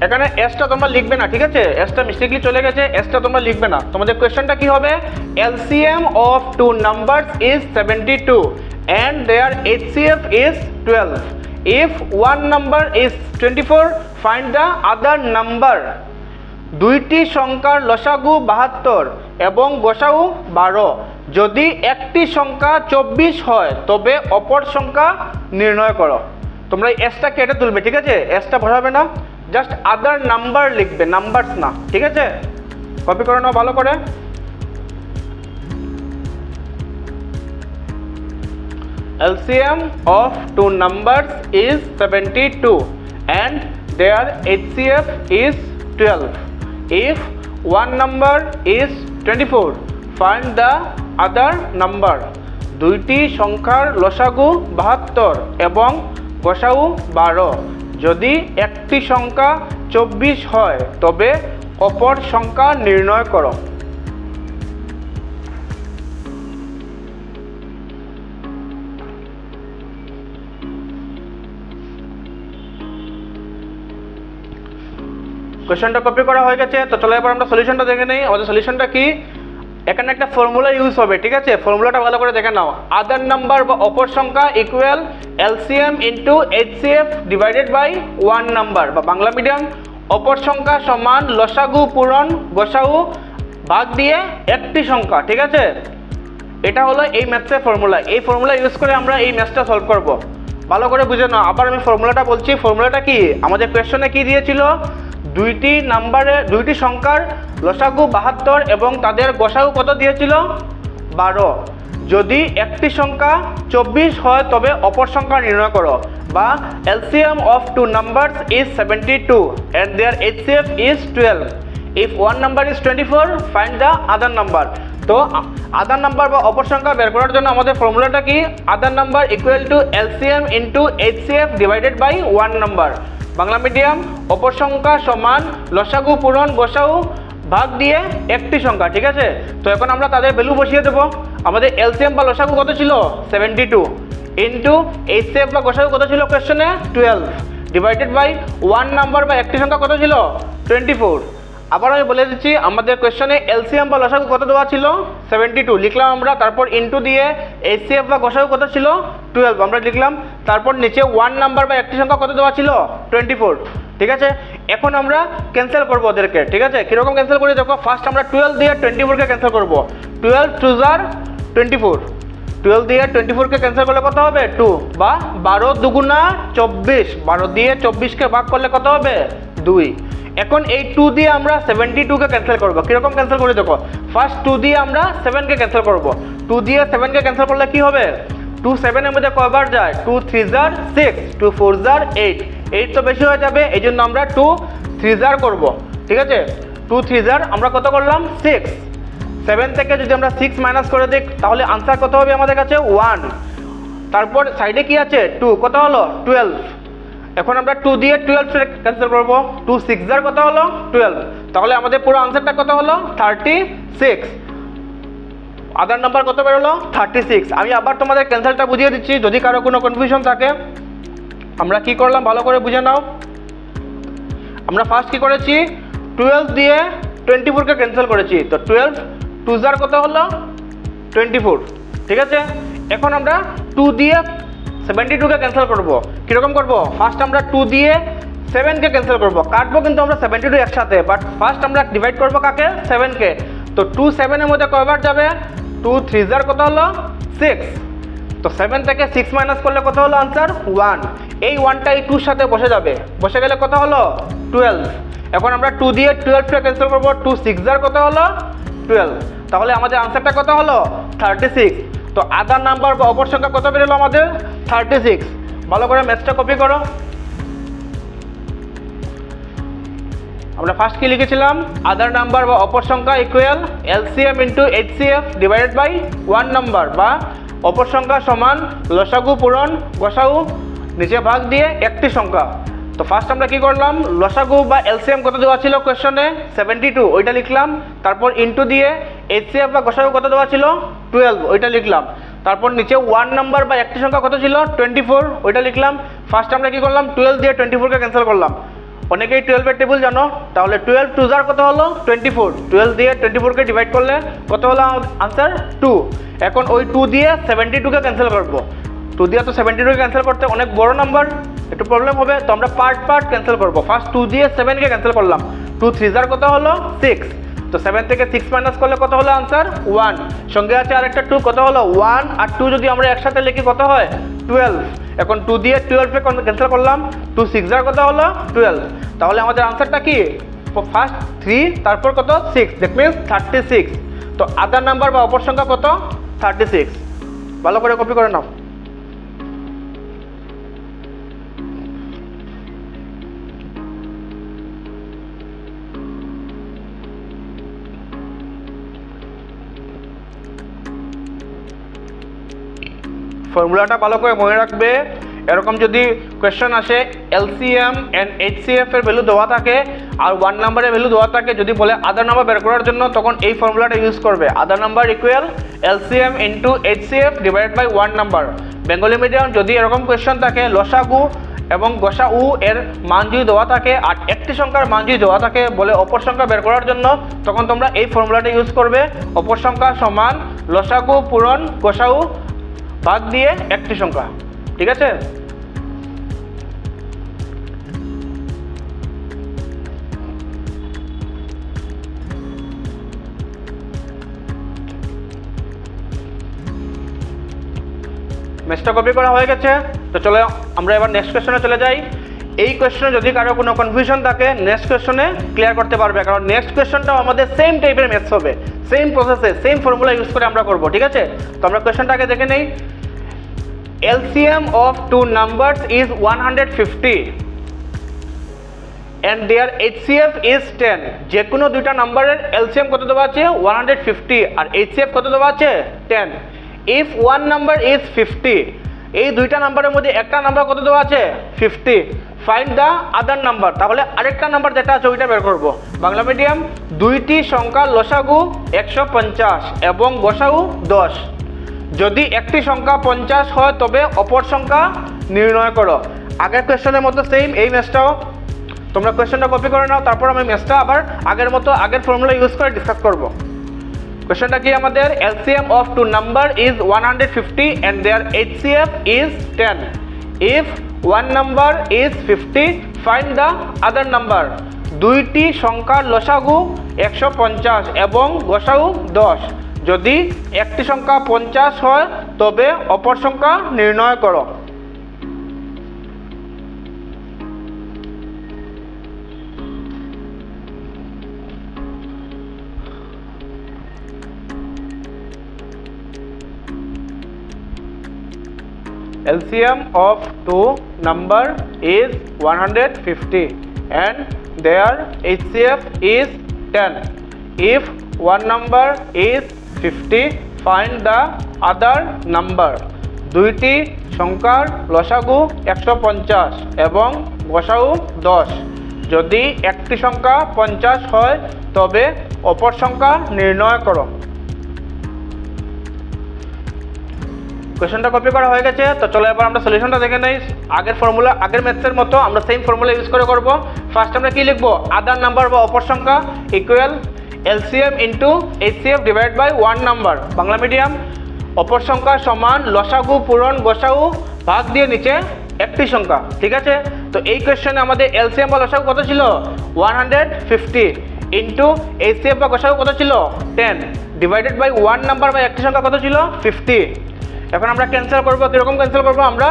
এখানে এসটা তোমরা লিখবে না, ঠিক আছে। এসটা মিস্টেকলি চলে গেছে, এসটা তোমরা লিখবে না। তোমাদের কোয়েশ্চনটা কি হবে, LCM of two numbers is 72 and their HCF is 12. If one number is 24, find the other number. দুইটি সংখ্যার লসাগু 72 এবং গসাগু 12। যদি একটি সংখ্যা 24 হয় তবে অপর সংখ্যা নির্ণয় করো। তোমরা এসটা কেটে তুলবে, ঠিক আছে। এসটা বসাবে না, জাস্ট আদার নাম্বার লিখবে, নাম্বারস না, ঠিক আছে। কপি করে নাও ভালো করে। LCM of two numbers is 72 and their HCF is 12. If one number is 24, find the other number. দুইটি সংখ্যার লসাগু 72 এবং গসাগু 12। যদি একটি সংখ্যা 24 হয় তবে অপর সংখ্যা নির্ণয় করো। কোয়েশ্চনটা কপি করা হয়ে গেছে। তো চলো এবার আমরা সলিউশনটা দেখে নেই। আমাদের সলিউশনটা কি, এখানে একটা ফর্মুলা ইউজ হবে, ঠিক আছে। ফর্মুলাটা ভালো করে দেখে নাও। আদার নাম্বার বা অপর সংখ্যা equal LCM into HCF divided by one number, বা বাংলা মিডিয়াম অপর সংখ্যা সমান লসাগু পূরণ গসাগু ভাগ দিয়ে একটি সংখ্যা, ঠিক আছে। এটা হলো এই ম্যাথসের ফর্মুলা। এই ফর্মুলা ইউজ করে আমরা এই ম্যাথসটা সলভ করব। ভালো করে বুঝে নাও। আবার আমি ফর্মুলাটা বলছি। ফর্মুলাটা কি, আমাদের কোয়েশ্চনে কি দিয়েছিল, দুইটি সংখ্যার লসাগু 72 এবং তাদের গসাগু কত দিয়েছিল 12। যদি একটি সংখ্যা 24 হয় তবে অপর সংখ্যা নির্ণয় করো, বা LCM of two numbers is 72 and their HCF is 12. If one number is 24, find the other number. তো আদার নাম্বার বা অপর সংখ্যা বের করার জন্য আমাদের ফর্মুলাটা কি, other number equal to LCM into HCF divided by one number. Bangla medium অপর সংখ্যা সমান লসাগু পূরণ গসাগু ভাগ দিয়ে একটি সংখ্যা, ঠিক আছে। তো এখন আমরা তাদের ভ্যালু বসিয়ে দেবো। আমাদের LCM বা লসাগু কত ছিল 72 ইন্টু HCF বা গসাগু কত ছিল কোয়েশ্চনে 12 ডিভাইডেড বাই ওয়ান নাম্বার বা একটি সংখ্যা কত ছিল 24। আবার আমি বলে দিচ্ছি, আমাদের কোয়েশ্চনে LCM বা লসাগু কত দেওয়া ছিল 72 লিখলাম আমরা, তারপর ইন্টু দিয়ে HCF বা গসাগু কত ছিল 12 আমরা লিখলাম, তারপর নিচে ওয়ান নাম্বার বা একটি সংখ্যা কত দেওয়া ছিল 24, ঠিক আছে। এখন আমরা ক্যান্সেল করবো ওদেরকে, ঠিক আছে। কীরকম ক্যান্সেল করি দেখো, ফার্স্ট আমরা 12 দিয়ে 24কে ক্যান্সেল করবো। 12 2 * 24, 12 দিয়ে 24কে ক্যান্সেল করলে কত হবে 2, বা 12 দুগুণা 24, 12 দিয়ে 24কে ভাগ করলে কত হবে 2। এখন এই 2 দিয়ে আমরা 72কে ক্যান্সেল করবো। কীরকম ক্যান্সেল করে দেখো, ফার্স্ট 2 দিয়ে আমরা 7কে ক্যান্সেল করবো। 2 দিয়ে 7কে ক্যান্সেল করলে কি হবে, 2 7 এর মধ্যে কয়বার যায়, 2 3 * 6, 2 4 * 8, 8 তো বেশি হয়ে যাবে, এই জন্য আমরা 2 3 করবো, ঠিক আছে। 2 3 আমরা কত করলাম 6। 7 থেকে যদি আমরা 6 মাইনাস করে দিই তাহলে আনসার কত হবে আমাদের কাছে 1। তারপর সাইডে কি আছে 2, কত হলো 12। এখন আমরা 2 দিয়ে 12 ক্যান্সেল করবো। 2 6 কত হলো 12, তাহলে আমাদের পুরো আনসারটা কত হলো 36। আদার নাম্বার কত বেরোলো 36। আমি আবার তোমাদের ক্যান্সেলটা বুঝিয়ে দিচ্ছি যদি কারো কোনো কনফিউশন থাকে। আমরা কি করলাম ভালো করে বুঝে নাও। আমরা ফার্স্ট কি করেছি 12 দিয়ে 24কে ক্যান্সেল করেছি, তো 12 2 জার কত হলো 24, ঠিক আছে। এখন আমরা 2 দিয়ে 72কে ক্যান্সেল করব। কীরকম করব, ফার্স্ট আমরা 2 দিয়ে 7কে ক্যান্সেল করব, কাটবো কিন্তু আমরা 72 একসাথে, বাট ফার্স্ট আমরা ডিভাইড করব কাকে 7কে। তো 2 7-এর মধ্যে কয়বার যাবে 2 3 জার কত হলো 6, তো 7 থেকে 6 মাইনাস করলে কত হলো আনসার 1। এই 1টা এই 2-র সাথে বসে যাবে, বসে গেলে কত হলো 12। এখন আমরা 2 দিয়ে 12কে ক্যান্সেল করব, 2 6 জার কত হলো 12, তাহলে আমাদের আনসারটা কত হলো 36। তো আদার নাম্বার বা অপর সংখ্যা কত বেরোলো আমাদের 36। ভালো করে ম্যাথসটা কপি করো। আমরা ফার্স্ট কি লিখেছিলাম আদার নাম্বার বা অপর সংখ্যা equal LCM into HCF divided by 1 number, বা অপর সংখ্যা সমান লসাগু পূরণ গসাগু নিচে ভাগ দিয়ে একটি সংখ্যা। তো ফার্স্ট আমরা কি করলাম লসাগু বা এলসিএম কত দেওয়া ছিল কোয়েশ্চনে 72, ওইটা লিখলাম। তারপর ইন্টু দিয়ে এইচসিএফ বা গসাগু কত দেওয়া ছিল 12, ওইটা লিখলাম। তারপর নিচে 1 নাম্বার বা একটি সংখ্যা কত ছিল 24, ওইটা লিখলাম। ফার্স্ট আমরা কি করলাম 12 দিয়ে 24কে ক্যান্সেল করলাম। অনেকেই 12-এর টেবিল জানো, তাহলে 12 2 জার কত হলো 24, 12 দিয়ে 24কে ডিভাইড করলে কত হলো আনসার 2। এখন ওই 2 দিয়ে 72কে ক্যান্সেল করব। 2 দিয়ে তো 72কে ক্যান্সেল করতে অনেক বড় নাম্বার, একটু প্রবলেম হবে, তো আমরা পার্ট পার্ট ক্যান্সেল করব। ফার্স্ট 2 দিয়ে 7কে ক্যান্সেল করলাম, 2 3 জার কত হলো 6, তো 7 থেকে 6 মাইনাস করলে কত হলো আনসার 1। সঙ্গে আছে আরেকটা 2, কত হলো 1 আর 2 যদি আমরা একসাথে লিখি কত হয় 12। এখন 2 দিয়ে 12কে ক্যান্সেল করলাম, 2 6 জার কত হলো 12, তাহলে আমাদের আনসারটা কি ফার্স্ট 3 তারপর কত 6, দ্যাট মিন্স 36। তো আদার নাম্বার বা অপর সংখ্যা কত 36। ভালো করে কপি করে নাও। ফর্মুলাটা ভালো করে মনে রাখবে। এরকম যদি কোয়েশ্চেন আসে এলসিএম এন্ড এইচসিএফ এর ভ্যালু দেওয়া থাকে আর 1 নাম্বারের ভ্যালু দেওয়া থাকে, যদি বলে আদার নাম্বার বের করার জন্য, তখন এই ফর্মুলাটা ইউজ করবে other number equal LCM into HCF divided by 1 number. Bengali medium যদি এরকম কোয়েশ্চেন থাকে লসাগু এবং গসাউ এর মান যদি দেওয়া থাকে আর একটি সংখ্যার মান যদি দেওয়া থাকে বলে অপর সংখ্যা বের করার জন্য, তখন তোমরা এই ফর্মুলাটা ইউজ করবে অপর সংখ্যা সমান লসাগু পূরণ গসাউ ভাগ দিয়ে একটি সংখ্যা, ঠিক আছে। ম্যাথসটা কপি করা হয়ে গেছে, তো চলো আমরা এবার নেক্সট কোয়েশ্চনে চলে যাই। এই কোয়েশ্চনে যদি কারো কোনো কনফিউশন থাকে নেক্সট কোয়েশ্চনে ক্লিয়ার করতে পারবে, কারণ নেক্সট কোয়েশ্চনটাও আমাদের সেম টাইপের ম্যাথস হবে, সেম প্রসেসে সেম ফর্মুলা ইউজ করে আমরা করব, ঠিক আছে। তো আমরা কোয়েশ্চনটাকে দেখে নেই। LCM of two numbers is 150 and their HCF is 10। যে কোনো দুইটা নাম্বারের LCM কত দেওয়া আছে 150 আর HCF কত দেওয়া আছে 10। if one number is 50, এই দুইটা নাম্বারের মধ্যে একটা নাম্বার কত দেওয়া আছে 50, ফাইন্ড দ্য আদার নাম্বার। তাহলে আরেকটা নাম্বার যেটা আছে ওইটা বের করব। বাংলা মিডিয়াম দুইটি সংখ্যার লসাগু 150 এবং গসাগু 10। যদি একটি সংখ্যা 50 হয় তবে অপর সংখ্যা নির্ণয় করো। আগের কোয়েশ্চনের মতো সেম এই ম্যাথসটাও তোমরা কোয়েশ্চনটা কপি করে নাও, তারপর আমি ম্যাথসটা আবার আগের মতো আগের ফর্মুলা ইউজ করে ডিসকাস করব। কোয়েশ্চনটা কি আমাদের LCM of two number is 150 and their HCF is 10. If one number is 50, find the other number. দুইটি সংখ্যার লসাগু 150 এবং গসাগু 10। যদি একটি সংখ্যা 50 হয় তবে অপর সংখ্যা নির্ণয় করো। LCM of two number is 150 and their HCF is 10. If one number is 50, find the other number. দুইটি সংখ্যার লসাগু 150 এবং গসাগু 10। যদি একটি সংখ্যা 50 হয় তবে অপর সংখ্যা নির্ণয় করো। কোয়েশ্চেনটা কপি করা হয়ে গেছে। তো চলো এবার আমরা সলিউশনটা দেখে নেই। আগের ম্যাথসের মতো আমরা সেম ফর্মুলা ইউজ করে করব। ফার্স্ট আমরা কি লিখবো, আদার নাম্বার বা অপর সংখ্যা equal LCM into HCF divide by 1 number, Bangla medium. অপর সংখ্যা সমান লসাগু পূরণ গসাউ ভাগ দিয়ে নিচে একটি সংখ্যা, ঠিক আছে। তো এই কোয়েশ্চেনে আমাদের এলসিএম বা লসাগু কত ছিল, 150 ইন্টু এইচসিএফ বা গসাউ কত ছিল, 10 ডিভাইডেড বাই 1 নাম্বার বা একটি সংখ্যা কত ছিল, 50। এখন আমরা ক্যান্সেল করবো, কীরকম ক্যান্সেল করবো, আমরা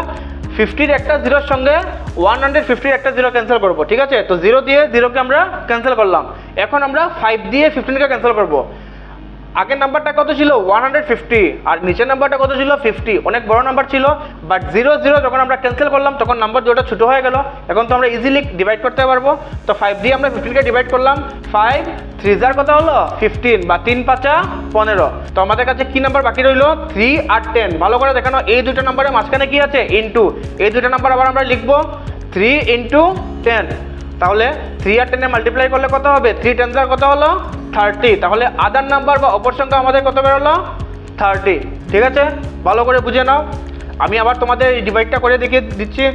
50-র একটা জিরোর সঙ্গে 150-র একটা জিরো ক্যান্সেল করবো, ঠিক আছে। তো 0 দিয়ে 0কে আমরা ক্যান্সেল করলাম। এখন আমরা 5 দিয়ে 15কে ক্যান্সেল করবো। আগের নাম্বারটা কত ছিল, 150, আর নিচের নাম্বারটা কত ছিল, 50। অনেক বড় নাম্বার ছিল, বাট 0 0 যখন আমরা ক্যান্সেল করলাম তখন নাম্বার দুটো ছোটো হয়ে গেল। এখন তো আমরা ইজিলি ডিভাইড করতে পারবো। তো 5 দিয়ে আমরা 15কে ডিভাইড করলাম। 5 3 কত হলো, 15 বা 3 5 15। তো আমাদের কাছে কি নাম্বার বাকি রইলো, 3 আর 10। ভালো করে দেখানো, এই দুটো নাম্বারের মাঝখানে কি আছে, ইন্টু। এই দুটো নাম্বার আবার আমরা লিখবো 3 × 10। তাহলে 3 আর 10 মাল্টিপ্লাই করলে কত হবে, 3 10 কত হলো, 30। তাহলে আদার নাম্বার বা অপর সংখ্যা আমাদের কত বেরোলো, 30, ঠিক আছে। ভালো করে বুঝে নাও, আমি আবার তোমাদের এই ডিভাইডটা করে দেখিয়ে দিচ্ছি।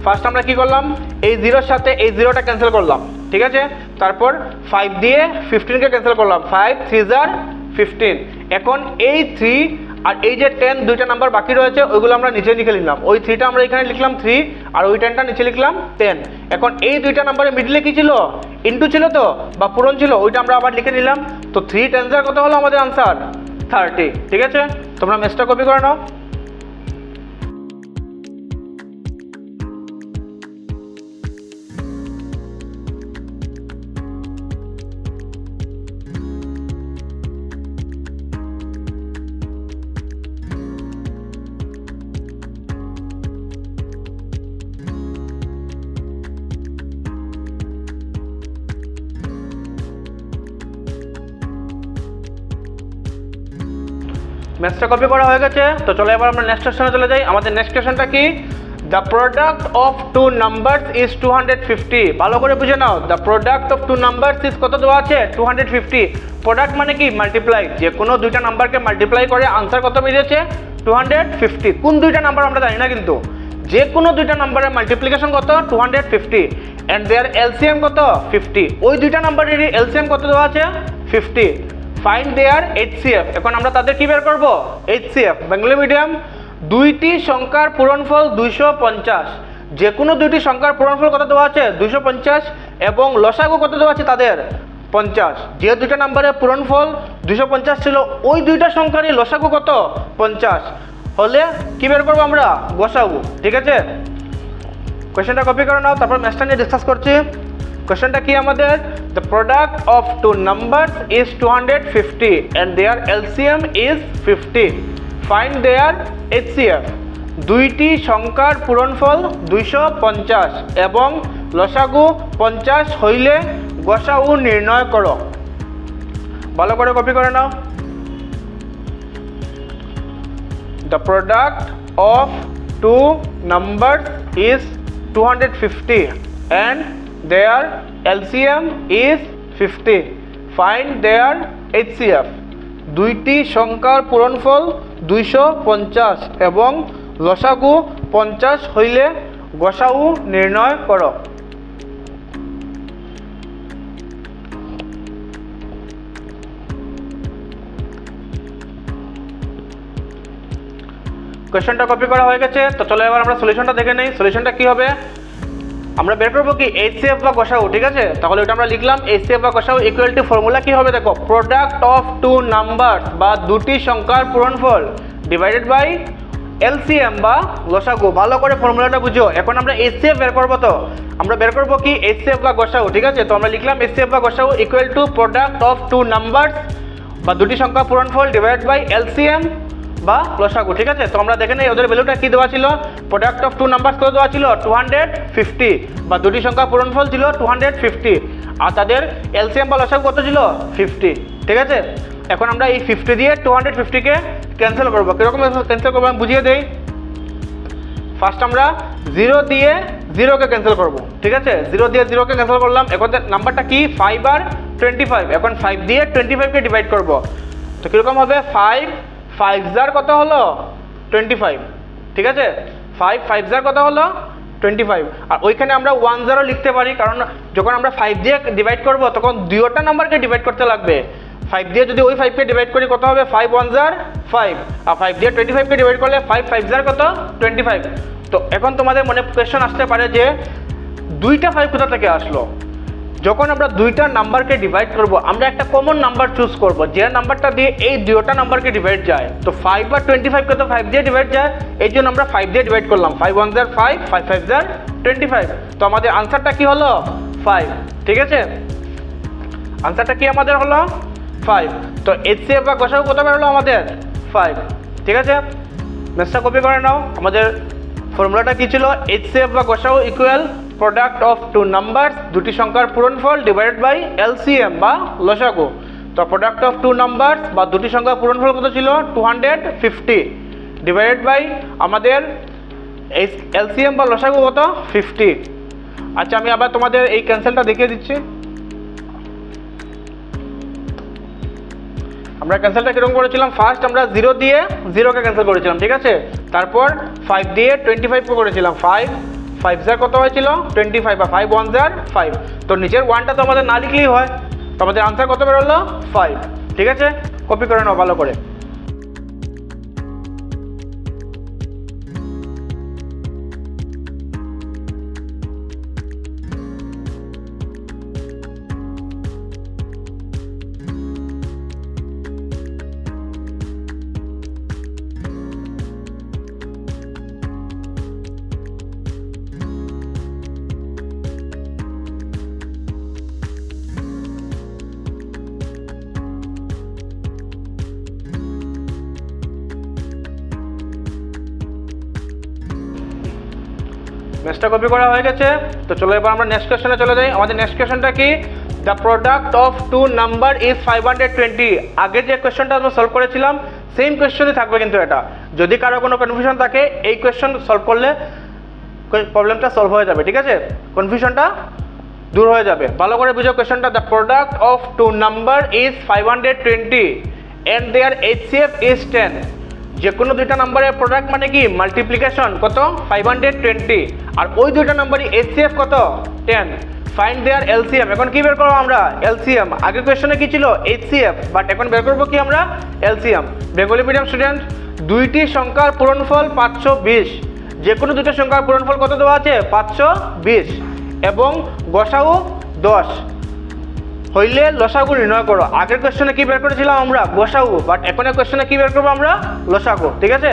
ফার্স্ট আমরা কি করলাম, এই জিরোর সাথে এই জিরোটা ক্যান্সেল করলাম, ঠিক আছে। তারপর 5 দিয়ে 15কে ক্যান্সেল করলাম, 5 3 15। এখন এই 3 আর এই যে 10 দুইটা নাম্বার বাকি রয়েছে, ওইগুলো আমরা নিচে লিখে নিলাম। ওই 3টা আমরা এখানে লিখলাম 3, আর ওই 10টা নিচে লিখলাম 10। এখন এই দুইটা নাম্বারের মিডলে কি ছিল, ইন্টু ছিল তো, বা পূরণ ছিল, ওইটা আমরা আবার লিখে নিলাম। তো 3 10 কত হলো আমাদের আনসার, 30, ঠিক আছে। তোমরা ম্যাথসটা কপি করে নাও। ম্যাথসটা কপি করা হয়ে গেছে। তো চলো এবার আমরা নেক্সট কোশ্চেনে চলে যাই। আমাদের নেক্সট কোশ্চেনটা কি, the product of 2 numbers is 250। ভালো করে বুঝে নাও, the product of 2 numbers is কত দেওয়া আছে, 250। প্রোডাক্ট মানে কি, মাল্টিপ্লাই। যে কোনো দুইটা নাম্বারকে মাল্টিপ্লাই করে আনসার কত বেরিয়েছে, 250। কোন দুইটা নাম্বার আমরা জানি না, কিন্তু যে কোনো দুইটা নাম্বারের মাল্টিপ্লিকেশন কত, 250, অ্যান্ড দেয়ার এলসিএম কত, 50। ওই দুইটা নাম্বারেরই এলসিএম কত দেওয়া আছে, 50। Find their HCF. এখন আমরা তাদের কি বের করব, এইচসিএফ, বাংলা মিডিয়াম। দুইটি সংখ্যার পূরণফল 250। যে কোনো দুইটি সংখ্যার পূরণফল কত দেওয়া আছে, 250, এবং লসাগু কত দেওয়া আছে তাদের, 50। যে দুইটা নাম্বারের পূরণফল 250 ছিল, ওই দুইটা সংখ্যারই লসাগু কত, 50 হলে কি বের করবো আমরা, গসাগু, ঠিক আছে। কোয়েশ্চেনটা কপি করে নাও, তারপর ম্যাথসটা নিয়ে ডিসকাস করছি। কোয়েশ্চেনটা কি আমাদের, the product of 2 numbers is 250 and their LCM is 50। Find their HCF. দুইটি সংখ্যার পূরণফল 250 এবং লসাগু 50 হইলে গসাগু নির্ণয় করো। ভালো করে কপি করে নাও। The product of 2 numbers is 250 and their LCM is 50. Find their HCF. দুইটি সংখ্যার পূরণফল 250 এবং লসাগু 50 হইলে গসাগু নির্ণয় করো। কোয়েশ্চনটা কপি করা হয়ে গেছে। তো চলো এবার আমরা সলিউশনটা দেখে নেই। সলিউশনটা কি হবে, আমরা বের করবো কি, এইচসিএফ বা গসাগু, ঠিক আছে। তাহলে ওটা আমরা লিখলাম এইচসিএফ বা গসাগু ইকুয়াল টু, ফর্মুলা কি হবে দেখো, প্রোডাক্ট অফ 2 নাম্বারস বা দুটি সংখ্যার পূরণফল ডিভাইডেড বাই এলসিএম বা গসাগু। ভালো করে ফর্মুলাটা বুঝো। এখন আমরা এইচসিএফ বের করবো, তো আমরা বের করবো কি, এইচসিএফ বা গসাগু, ঠিক আছে। তো আমরা লিখলাম এইচসিএফ বা গসাগু equal to product of 2 numbers বা দুটি সংখ্যা পূরণফল ডিভাইডেড বাই এলসিএম বা লসাগু, ঠিক আছে। তো আমরা দেখে নেই ওদের ভ্যালুটা কি দেওয়া ছিল, প্রোডাক্ট অফ 2 নাম্বারস কত দেওয়া ছিল, 250, বা দুটি সংখ্যা পূরণফল ছিল 250, আর তাদের এলসিএম বা লসাগু কত ছিল, 50, ঠিক আছে। এখন আমরা এই 50 দিয়ে 250কে ক্যান্সেল করবো। কীরকম ক্যান্সেল করবো আমি বুঝিয়ে দেই। ফার্স্ট আমরা 0 দিয়ে 0কে ক্যান্সেল করবো, ঠিক আছে। 0 দিয়ে 0কে ক্যান্সেল করলাম। এখন নাম্বারটা কি, 5 আর 25। এখন 5 দিয়ে 25কে ডিভাইড করব, তো কীরকম হবে 5 5 জার কত হলো 25, ঠিক আছে 5 5 জার কত হলো 25। আর ওইখানে আমরা 1 জারও লিখতে পারি, কারণ যখন আমরা 5 দিয়ে ডিভাইড করব তখন দুইটা নাম্বারকে ডিভাইড করতে লাগবে। 5 দিয়ে যদি ওই 5কে ডিভাইড করি কত হবে 5 1 জার 5, আর 5 দিয়ে 25কে ডিভাইড করলে 5 5 জার কত 25। তো এখন তোমাদের মনে কোয়েশ্চন আসতে পারে যে দুইটা 5 কোথা থেকে আসলো। যখন আমরা দুইটা নাম্বারকে ডিভাইড করব আমরা একটা কমন নাম্বার চুজ করব, যে নাম্বারটা দিয়ে এই দুইটা নাম্বারকে ডিভাইড যায়। তো 5 আর 25কে তো 5 দিয়ে ডিভাইড যায়, এই জন্য আমরা 5 দিয়ে ডিভাইড করলাম। 5 1 জার 5, 5 5 জার 25। তো আমাদের আনসারটা কি হলো 5, ঠিক আছে আনসারটা কি আমাদের হলো 5। তো এইচসিএফ বা গসাগু কত বের হলো আমাদের 5, ঠিক আছে ম্যাথটা কপি করে নাও। আমাদের ফর্মুলাটা কি ছিল, এইচসিএফ বা গসাগু equal product of two numbers, দুটি সংখ্যার পূরণফল ডিভাইডেড বাই এলসিএম বা লসাগু। তো প্রোডাক্ট অফ টু নাম্বারস বা দুটি সংখ্যার পূরণফল কত ছিল 250 ডিভাইডেড বাই আমাদের এলসিএম বা লসাগু কত 50। আচ্ছা আমি আবার তোমাদের এই ক্যান্সেলটা দেখিয়ে দিচ্ছি। আমরা ক্যান্সেলটা কিরকম করেছিলাম, ফার্স্ট আমরা 0 দিয়ে 0কে ক্যান্সেল করেছিলাম, ঠিক আছে তারপর 5 দিয়ে 25 করেছিলাম। 5 5 জার কত হয়েছিল 25, বা 5 1 জার 5। তো নিচের 1টা তো আমাদের না লিখলেই হয়, তো আমাদের আনসার কত বের হলো 5, ঠিক আছে কপি করে নাও ভালো করে। ম্যাথটা কপি করা হয়ে গেছে, তো চলো এবার আমরা নেক্সট কোশ্চেনে চলে যাই। আমাদের নেক্সট কোশ্চেনটা কি, the product of two number is 520। আগে যে কোশ্চেনটা আমরা সলভ করেছিলাম সেম কোশ্চেনই থাকবে, কিন্তু এটা যদি কারো কোনো কনফিউশন থাকে এই কোশ্চেন সলভ করলে প্রবলেমটা সলভ হয়ে যাবে, ঠিক আছে কনফিউশনটা দূর হয়ে যাবে। ভালো করে বুঝো কোশ্চেনটা, the product of two number is 520 and their HCF is 10। যে কোনো দুইটা নাম্বারের প্রোডাক্ট মানে কি মাল্টিপ্লিকেশন কত 520, আর ওই দুইটা নাম্বারই HCF কত 10। ফাইন্ড দেয়ার এলসিএম, এখন কি বের করবো আমরা এলসিএম। আগের কোয়েশ্চনে কি ছিল HCF, বাট এখন বের করবো কি আমরা এলসিএম। বেঙ্গলি মিডিয়াম স্টুডেন্ট, দুইটি সংখ্যার পূরণফল 520, যে কোনো দুটো সংখ্যার পূরণফল কত দেওয়া আছে 520, এবং গসাগু 10 হইলে লসাগু নির্ণয় করো। আগের কোশ্চেনে কি বের করেছিলাম আমরা গসাগু, বাট এখনের কোশ্চেনে কি বের করবো আমরা লসাগু, ঠিক আছে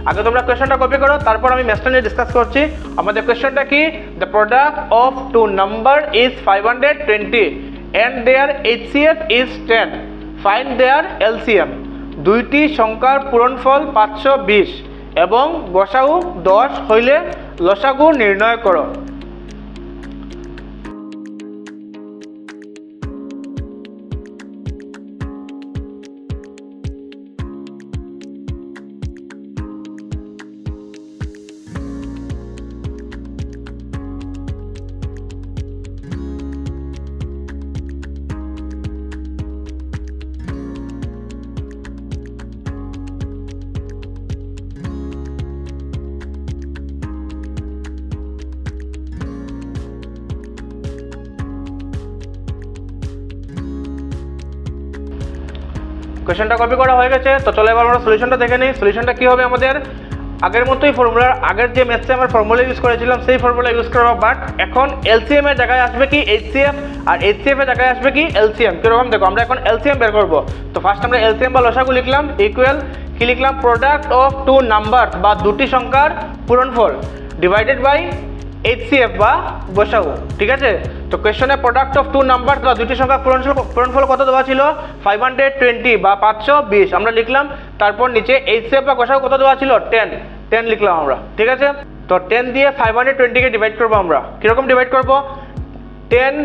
আগে তোমরা কোশ্চেনটা কপি করো, তারপর আমি ম্যাথটা নিয়ে ডিসকাস করছি। আমাদের কোশ্চেনটা কি, the product of two number is 520 and their HCF is 10, find their LCM. দুইটি সংখ্যার পূরণফল 520 এবং গসাগু 10 হইলে লসাগু নির্ণয় করো। কোশ্চেনটা কপি করা হয়ে গেছে, তো চলো এবার আমরা সলিউশনটা দেখে নিই। সলিউশনটা কি হবে আমাদের আগের মতোই ফর্মুলার, আগের যে ম্যাথসে আমরা ফর্মুলা ইউজ করেছিলাম সেই ফর্মুলা ইউজ করবো, বাট এখন এলসিএম এর জায়গায় আসবে কি HCF, আর HCF এর জায়গায় আসবে কি এলসিএম। কিরকম দেখো, আমরা এখন এলসিএম বের করবো। তো ফার্স্ট আমরা এলসিএম বা লসাগু লিখলাম, ইকুয়াল কি লিখলাম প্রোডাক্ট অফ টু নাম্বার বা দুটি সংখ্যার পূরণফল ডিভাইডেড বাই HCF বা গসাগু, ঠিক আছে। তো কোয়েশ্চনে প্রোডাক্ট অফ টু নাম্বার বা দুটি সংখ্যার পূরণফল কত দেওয়া ছিল 520 বা 520 আমরা লিখলাম, তারপর নিচে HCF বা গসাগু কত দেওয়া ছিল 10 লিখলাম আমরা, ঠিক আছে। তো 10 দিয়ে 520কে ডিভাইড করবো আমরা, কিরকম ডিভাইড করবো 10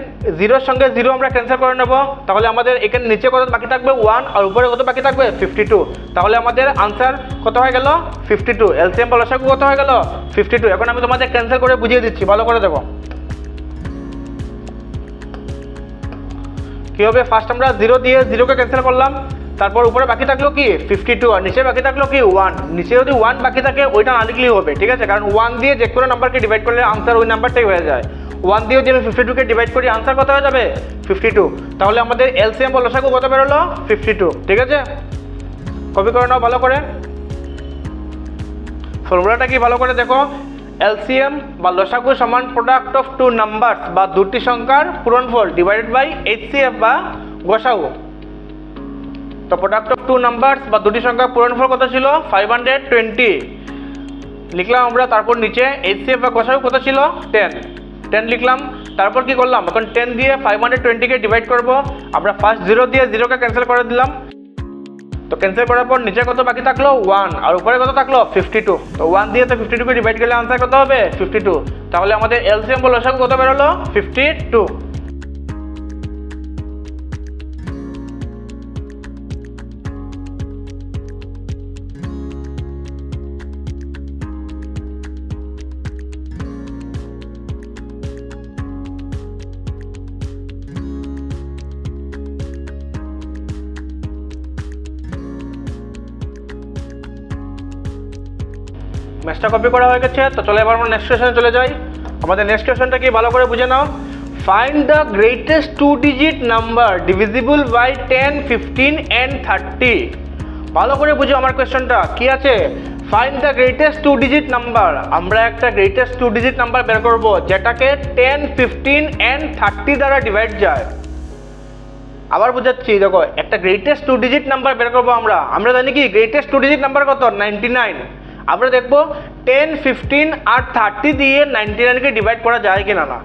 0 সঙ্গে 0 আমরা ক্যান্সেল করে নেব, তাহলে আমাদের এখানে নিচে কত বাকি থাকবে 1 আর উপরে কত বাকি থাকবে 52, তাহলে আমাদের আনসার কত হয়ে গেল 52। এলসিএম বা লসাগু কত হয়ে গেল 52। এখন আমি তোমাদের ক্যান্সেল করে বুঝিয়ে দিচ্ছি, ভালো করে দেখো কী হবে, ফার্স্ট আমরা 0 দিয়ে 0কে ক্যান্সেল করলাম, তারপর উপরে বাকি থাকলো কি 52 আর নিচে বাকি থাকলো কি 1। নিচে যদি 1 বাকি থাকে ওইটা না লিখলেই হবে, ঠিক আছে, কারণ 1 দিয়ে যে কোনো নাম্বারকে ডিভাইড করলে আনসার ওই নাম্বারটাই হয়ে যায়। 1 দিয়ে যদি আমি 52কে ডিভাইড করি আনসার কত হয়ে যাবে 52। তাহলে আমাদের এলসিএম বা লসাগু কত বেরোলো 52, ঠিক আছে। কপি করে নাও ভালো করে, ফর্মুলাটা কি ভালো করে দেখো। এলসিএম বা লসাগু সমান প্রোডাক্ট অফ টু নাম্বারস বা দুটি সংখ্যার পূরণফল ডিভাইডেড বাই এইচসিএফ বা গসাগু। তো প্রোডাক্ট অফ টু নাম্বারস বা দুটি সংখ্যার পূরণফল কত ছিল 520 লিখলাম আমরা। তারপর নিচে এইচসিএফ বা গসাগু কত ছিল 10 লিখলাম। তারপর কি করলাম, এখন 10 দিয়ে 520কে ডিভাইড করব। আমরা ফার্স্ট 0 দিয়ে 0কে ক্যান্সেল করে দিলাম, তো ক্যান্সেল করার পর নিচে কত বাকি থাকলো 1 আর উপরে কত থাকলো 52। তো 1 দিয়ে তো 52কে ডিভাইড করলে আনসার কত হবে 52। তাহলে আমাদের এলসিএম বা লসাগু কত বেরোলো 52। ম্যাথটা কপি করা হয়ে গেছে, তো চলো এবার আমরা নেক্সট কোয়েশ্চনে চলে যাই। আমাদের নেক্সট কোয়েশ্চনটা কি ভালো করে বুঝে নাও। Find the greatest 2 digit number divisible by 10, 15 and 30। ভালো করে বুঝো আমার কোয়েশ্চনটা কি আছে। Find the greatest 2 digit number, আমরা একটা গ্রেটেস্ট 2 ডিজিট নাম্বার বের করব যেটাকে 10, 15 and 30 দ্বারা ডিভাইড যায়। আবার বুঝাচ্ছি, দেখো একটা গ্রেটেস্ট 2 ডিজিট নাম্বার বের করবো আমরা জানি কি গ্রেটেস্ট 2 ডিজিট নাম্বার কত 99। আমরা দেখবো 10, 15 আর 30 দিয়ে 99কে ডিভাইড করা যায় কিনা না।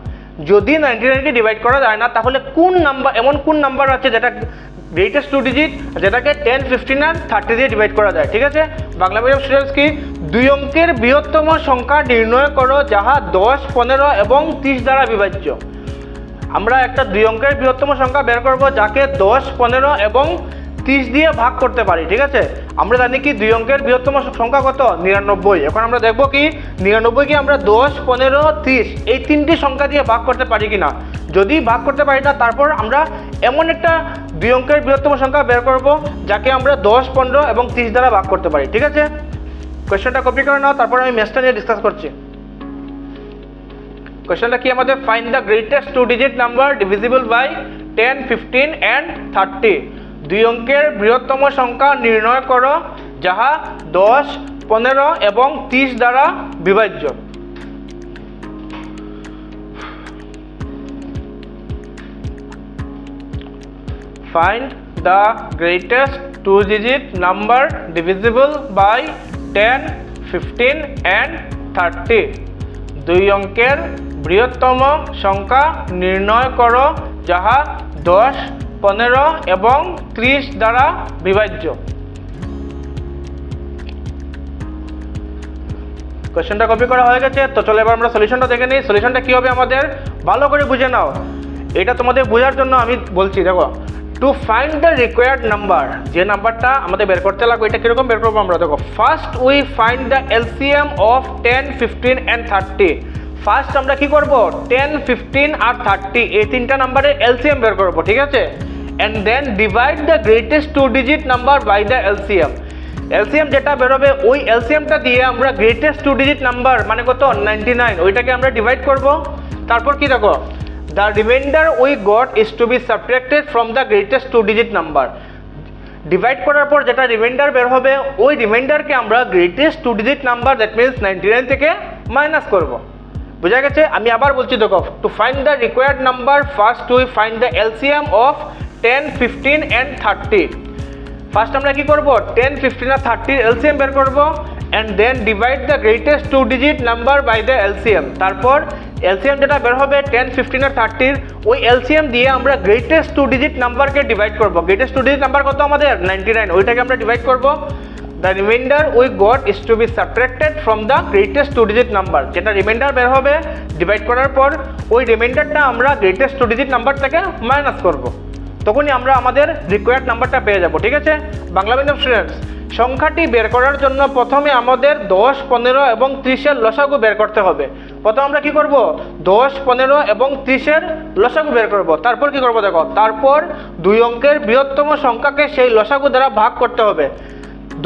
যদি 99কে ডিভাইড করা যায় না তাহলে কোন নাম্বার, এমন কোন নাম্বার আছে যেটা গ্রেটেস্ট 2 ডিজিট যেটাকে 10, 15 আর 30 দিয়ে ডিভাইড করা যায়, ঠিক আছে। বাংলা মিডিয়াম স্টুডেন্টস কি 2 অঙ্কের বৃহত্তম সংখ্যা নির্ণয় করো যাহা 10, 15 এবং 30 দ্বারা বিভাজ্য। আমরা একটা 2 অঙ্কের বৃহত্তম সংখ্যা বের করব যাকে 10, 15 এবং 30 দিয়ে ভাগ করতে পারি, ঠিক আছে। আমরা জানি কি 2 অঙ্কের বৃহত্তম সংখ্যা কত 99। এখন আমরা দেখব কি 99 কি আমরা 10, 15, 30 এই তিনটি সংখ্যা দিয়ে ভাগ করতে পারি কিনা। যদি ভাগ করতে পারি না তারপর আমরা এমন একটা 2 অঙ্কের বৃহত্তম সংখ্যা বের করব যাকে আমরা 10, 15 এবং 30 দ্বারা ভাগ করতে পারি, ঠিক আছে। কোয়েশ্চনটা কপি করে নাও, তারপর আমি ম্যাথটা নিয়ে ডিসকাস করছি। কোয়েশ্চনটা কি আমাদের, find the greatest 2 digit number divisible by 10, 15 and 30। 2 অঙ্কের বৃহত্তম সংখ্যা নির্ণয় করো যাহা 10, 15 এবং 30 দ্বারা বিভাজ্য। Find the greatest 2 digit number divisible by 10, 15 and 30। 2 অঙ্কের বৃহত্তম সংখ্যা নির্ণয় করো যাহা 10, 15 এবং 30 দ্বারা বিভাজ্য। কোয়েশ্চনটা কপি করা হয়ে গেছে, তো চলো এবার আমরা সলিউশনটা দেখে নিই। সলিউশনটা কি হবে আমাদের ভালো করে বুঝে নাও, এটা তোমাদের বোঝার জন্য আমি বলছি। দেখো, to find the required number, যে নাম্বারটা আমাদের বের করতে লাগবে এটা কিরকম বের করবো আমরা। দেখো, first we find the LCM of 10, 15 and 30। First আমরা কি করব 10, 15 আর 30 এই তিনটা নাম্বারের এলসিএম বের করব, ঠিক আছে। And then divide the greatest 2 digit number by the LCM. LCM যেটা বেরোবে ওই এলসিএমটা দিয়ে আমরা গ্রেটেস্ট 2 ডিজিট নাম্বার মানে কত 99 ওইটাকে আমরা ডিভাইড করব। তারপর কি দেখো, the remainder we got is to be subtracted from the greatest 2 digit number. Divide করার পর যেটা রিমাইন্ডার বের হবে ওই রিমাইন্ডারকে আমরা greatest 2 digit number that means 99 থেকে মাইনাস করব। বুঝা গেছে? আমি আবার বলছি, দেখো, to find the required number first we find the LCM of 10, 15 and 30। First আমরা কি করব 10, 15 আর 30 এলসিএম বের করব and then divide the greatest 2 digit number by the LCM. তারপর এলসিএম যেটা বের হবে 10, 15 আর 30 ওই এলসিএম দিয়ে আমরা গ্রেটেস্ট 2 ডিজিট নাম্বারকে ডিভাইড করব। গ্রেটেস্ট 2 ডিজিট নাম্বার কত আমাদের 99 ওইটাকে আমরা ডিভাইড করব। The remainder we got is to be subtracted from the greatest 2 digit number. যেটা রিমাইন্ডার বের হবে ডিভাইড করার পর ওই রিমাইন্ডারটা আমরা গ্রেটেস্ট 2 ডিজিট নাম্বার থেকে মাইনাস করব। তখনই আমরা আমাদের রিকোয়ার্ড নাম্বারটা পেয়ে যাব, ঠিক আছে। বাংলা মিডিয়াম স্টুডেন্টস, সংখ্যাটি বের করার জন্য প্রথমে আমাদের 10, 15 এবং 30 এর লসাগু বের করতে হবে। প্রথম আমরা কি করব 10, 15 এবং 30-এর লসাগু বের করব। তারপর কি করব দেখো, তারপর 2 অঙ্কের বৃহত্তম সংখ্যাকে সেই লসাগু দ্বারা ভাগ করতে হবে।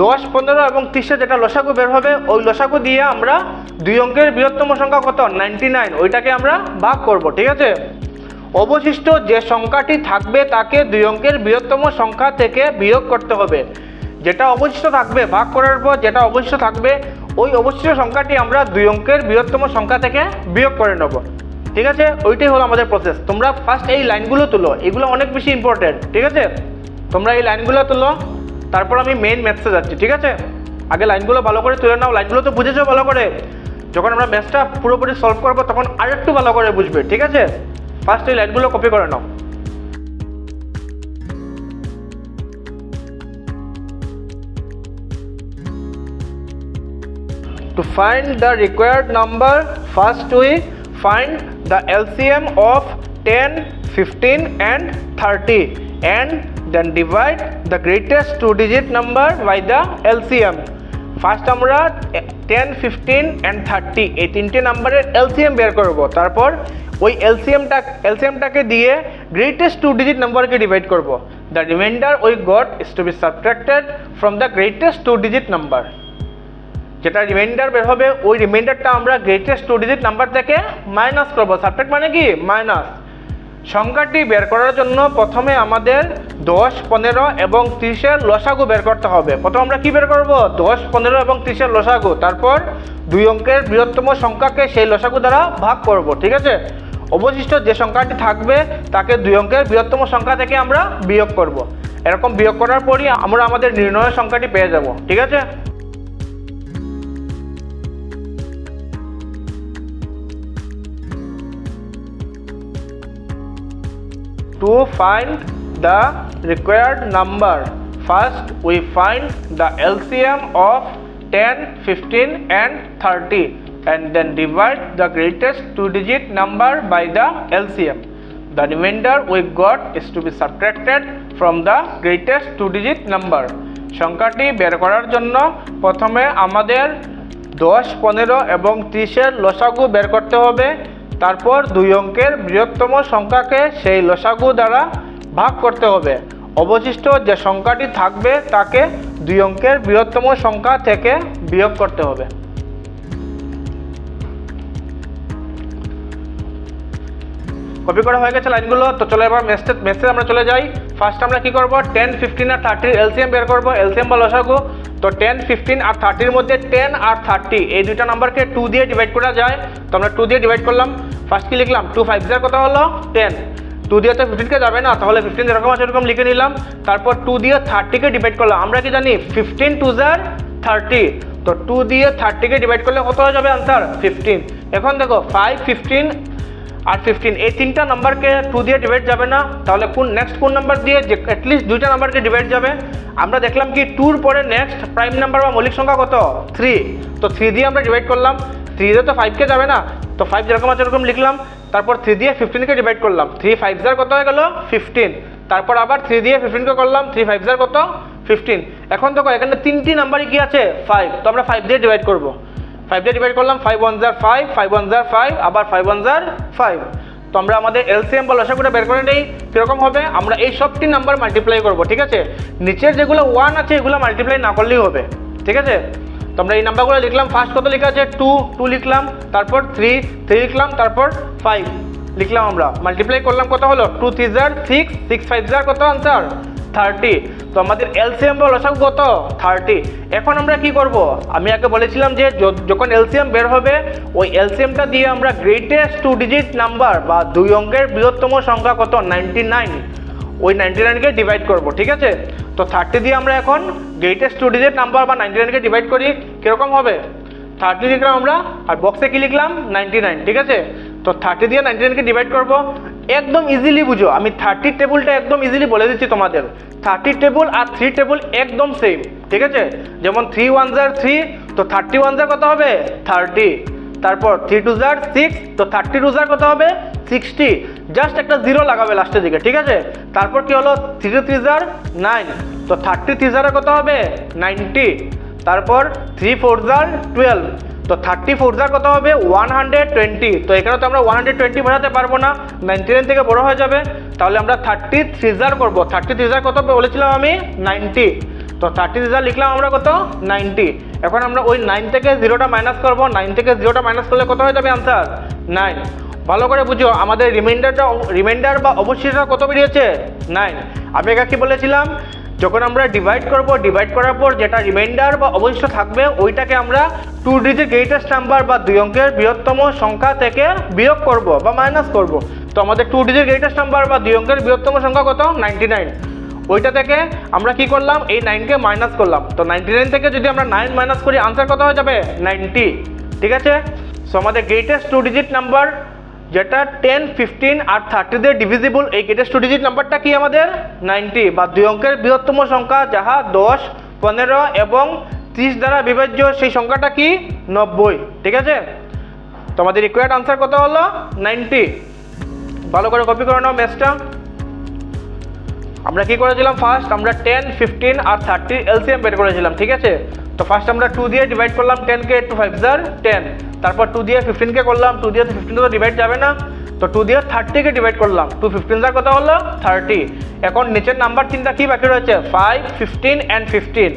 10, 15 এবং 30-এর যেটা লসাগু বের হবে ওই লসাগু দিয়ে আমরা 2 অঙ্কের বৃহত্তম সংখ্যা কত 99, ওইটাকে আমরা ভাগ করব। ঠিক আছে, অবশিষ্ট যে সংখ্যাটি থাকবে তাকে 2 অঙ্কের বৃহত্তম সংখ্যা থেকে বিয়োগ করতে হবে। যেটা অবশিষ্ট থাকবে ভাগ করার পর যেটা অবশিষ্ট থাকবে ওই অবশিষ্ট সংখ্যাটি আমরা 2 অঙ্কের বৃহত্তম সংখ্যা থেকে বিয়োগ করে নেব। ঠিক আছে, ওইটাই হলো আমাদের প্রসেস। তোমরা ফার্স্ট এই লাইনগুলো তুলো, এগুলো অনেক বেশি ইম্পর্টেন্ট। ঠিক আছে, তোমরা এই লাইনগুলো তুলো, তারপর আমি মেইন ম্যাথসে যাচ্ছি। ঠিক আছে, আগে লাইনগুলো ভালো করে তুলে নাও, লাইনগুলো তো বুঝেছো ভালো করে। যখন আমরা ম্যাথসটা পুরোপুরি সলভ করবো তখন আরেকটু ভালো করে বুঝবে। ঠিক আছে, ফার্স্ট এই লাইনগুলো কপি করে নাও। To find the required number, first we find the LCM of 10, 15 and 30 and then divide the greatest 2-digit number by the LCM. First আমরা 10, 15 and 30 এই তিনটে নাম্বারের LCM বের করব। তারপর ওই LCMটাকে দিয়ে গ্রেটেস্ট 2-digit নাম্বারকে ডিভাইড করব। The remainder we got is to be subtracted from the greatest 2-digit number. যেটা রিমাইন্ডার বের হবে ওই রিমাইন্ডারটা আমরা গ্রেটেস্ট 2-digit নাম্বার থেকে মাইনাস করব। সাবট্রাক্ট মানে কি মাইনাস। সংখ্যাটি বের করার জন্য প্রথমে আমাদের 10, 15 এবং 30-এর লসাগু বের করতে হবে। প্রথম আমরা কি বের করব 10, 15 এবং 30-এর লসাগু, তারপর 2 অঙ্কের বৃহত্তম সংখ্যাকে সেই লসাগু দ্বারা ভাগ করব। ঠিক আছে, অবশিষ্ট যে সংখ্যাটি থাকবে তাকে 2 অঙ্কের বৃহত্তম সংখ্যা থেকে আমরা বিয়োগ করব। এরকম বিয়োগ করার পরই আমরা আমাদের নির্ণয় সংখ্যাটি পেয়ে যাব। ঠিক আছে, to find the required number, first we find the LCM of 10, 15 and 30 and then divide the greatest 2-digit number by the LCM. The remainder we got is to be subtracted from the greatest 2-digit number. সংখ্যাটি বের করার জন্য প্রথমে আমাদের 10, 15 এবং 30-এর লসাগু বের করতে হবে। তারপর 2 অঙ্কের বৃহত্তম সংখ্যাকে সেই লসাগু দ্বারা ভাগ করতে হবে। অবশিষ্ট যে সংখ্যাটি থাকবে তাকে 2 অঙ্কের বৃহত্তম সংখ্যা থেকে বিয়োগ করতে হবে। কপি করা হয়ে গেছে লাইনগুলো। তো চলো এবার মেসেজ আমরা চলে যাই। ফার্স্ট আমরা কি করব 10, 15 আর 30-এর LCM বের করব, LCM বা লসাগু। তো 10, 15 আর 30-এর মধ্যে 10 আর 30 এই দুইটা নাম্বারকে 2 দিয়ে ডিভাইড করা যায়। তো আমরা 2 দিয়ে ডিভাইড করলাম। ফার্স্ট কি লিখলাম 2 5 কত হলো 10, 2 দিয়ে তো 15কে যাবে না, তাহলে 15 যেরকম আছে এরকম লিখে নিলাম। তারপর 2 দিয়ে 30কে ডিভাইড করলাম। আমরা কি জানি 15 2 30, তো 2 দিয়ে 30কে ডিভাইড করলে কত হয়ে যাবে আনসার 15। এখন দেখো 5, 15 আর 15 এই তিনটা নাম্বারকে 2 দিয়ে ডিভাইড যাবে না, তাহলে নেক্সট কোন নাম্বার দিয়ে যে অ্যাটলিস্ট দুইটা নাম্বারকে ডিভাইড যাবে। আমরা দেখলাম কি 2-র পরে নেক্সট প্রাইম নাম্বার বা মৌলিক সংখ্যা কত 3, তো 3 দিয়ে আমরা ডিভাইড করলাম। 3 দিয়ে তো 5কে যাবে না, তো 5 যেরকম আছে এরকম লিখলাম। তারপর 3 দিয়ে 15কে ডিভাইড করলাম, 3 5 কত হয়ে গেল 15। তারপর আবার 3 দিয়ে 15কে করলাম, 3 5 কত 15। এখন দেখো এখানে তিনটি নাম্বারই কি আছে 5, তো আমরা 5 দিয়ে ডিভাইড করব। 5 দিয়ে ডিভাইড করলাম, 5 1 5, 5 1 5, আবার 5 1 5। তো আমরা আমাদের LCM বা লসাগুটা বের করে নেই। কীরকম হবে, আমরা এই সবটি নাম্বার মাল্টিপ্লাই করব। ঠিক আছে, নিচের যেগুলো 1 আছে এগুলো মাল্টিপ্লাই না করলেই হবে। ঠিক আছে, তো আমরা এই নাম্বারগুলো লিখলাম। ফার্স্ট কত লেখা আছে 2 লিখলাম, তারপর 3 লিখলাম, তারপর 5 লিখলাম। আমরা মাল্টিপ্লাই করলাম, কত হলো 2 3 6, 6 5 কত আনসার 30। তো আমাদের LCM বা লসাগু কত 30। এখন আমরা কি করব, আমি আগে বলেছিলাম যে যখন LCM বের হবে ওই LCMটা দিয়ে আমরা গ্রেটেস্ট 2-digit নাম্বার বা 2 অঙ্কের বৃহত্তম সংখ্যা কত 99, ওই 99কে ডিভাইড করব। ঠিক আছে, তো 30 দিয়ে আমরা এখন গ্রেটেস্ট 2-digit নাম্বার বা 99কে ডিভাইড করি। কীরকম হবে 30 লিখলাম আমরা, আর বক্সে কি লিখলাম 99। ঠিক আছে, তো 30 দিয়ে 99কে ডিভাইড করব। একদম ইজিলি বুঝো, আমি 30 টেবিলটা একদম ইজিলি বলে দিচ্ছি তোমাদের। 30 টেবিল আর 3 টেবিল একদম সেম। ঠিক আছে, যেমন 3 1 3, তো 31 কত হবে 30। তারপর 3 2 6, তো 32 কত হবে 60। জাস্ট একটা 0 লাগাবে লাস্টের দিকে। ঠিক আছে, তারপর কি হলো 3 3 9, তো 33 কত হবে 90। তারপর 3 4 12, তো 34 কত হবে 120, তো এখানে তো আমরা 120 বোঝাতে পারবো না, 99 থেকে বড় হয়ে যাবে, তাহলে আমরা 33 করব। 33 কত বলেছিলাম আমি 90, তো 33 লিখলাম আমরা কত 90। এখন আমরা ওই 9 থেকে 0টা মাইনাস করব, 9 থেকে 0টা মাইনাস করলে কত হয়ে যাবে আনসার 9। ভালো করে বুঝো, আমাদের রিমাইন্ডার বা অবশিষ্ট কত বেরিয়েছে 9। আমি একা কি বলেছিলাম, যখন আমরা ডিভাইড করব, ডিভাইড করার পর যেটা রিমাইন্ডার বা অবশিষ্ট থাকবে ওইটাকে আমরা 2 ডিজিট গ্রেটেস্ট নাম্বার বা 2 অঙ্কের বৃহত্তম সংখ্যা থেকে বিয়োগ করব বা মাইনাস করব। তো আমাদের 2 ডিজিট গ্রেটেস্ট নাম্বার বা 2 অঙ্কের বৃহত্তম সংখ্যা কত 99, ওইটা থেকে আমরা কি করলাম এই 9কে মাইনাস করলাম। তো 99 থেকে যদি আমরা 9 মাইনাস করি আনসার কত হয়ে যাবে 90, ঠিক আছে। সো আমাদের গ্রেটেস্ট 2 ডিজিট নাম্বার যেটা 10, 15 আর 30 দিয়ে ডিভিজিবল, এই গ্রেটেস্ট 2 ডিজিট নাম্বারটা কি আমাদের 90 বা 2 অঙ্কের বৃহত্তম সংখ্যা যাহা 10, 15 এবং 30 দ্বারা বিভাজ্য, সেই সংখ্যাটা কি 90, ঠিক আছে। তো আমাদের রিকোয়ার্ড আনসার কত হলো 90। ভালো করে কপি করে নাও ম্যাথটা। আমরা কি করেছিলাম, ফার্স্ট আমরা 10, 15 আর 30 এলসিএম বের করেছিলাম, ঠিক আছে। তো ফার্স্ট আমরা 2 দিয়ে ডিভাইড করলাম 10 কে, 2 5 jar 10, তারপর 2 দিয়ে 15 কে করলাম, 2 দিয়ে 15 তো ডিভাইড যাবে না, তো 2 দিয়ে 30 কে ডিভাইড করলাম, 2 15 jar কত হলো 30। এখন নিচের নাম্বার তিনটা কি বাকি রয়েছে 5, 15 and 15।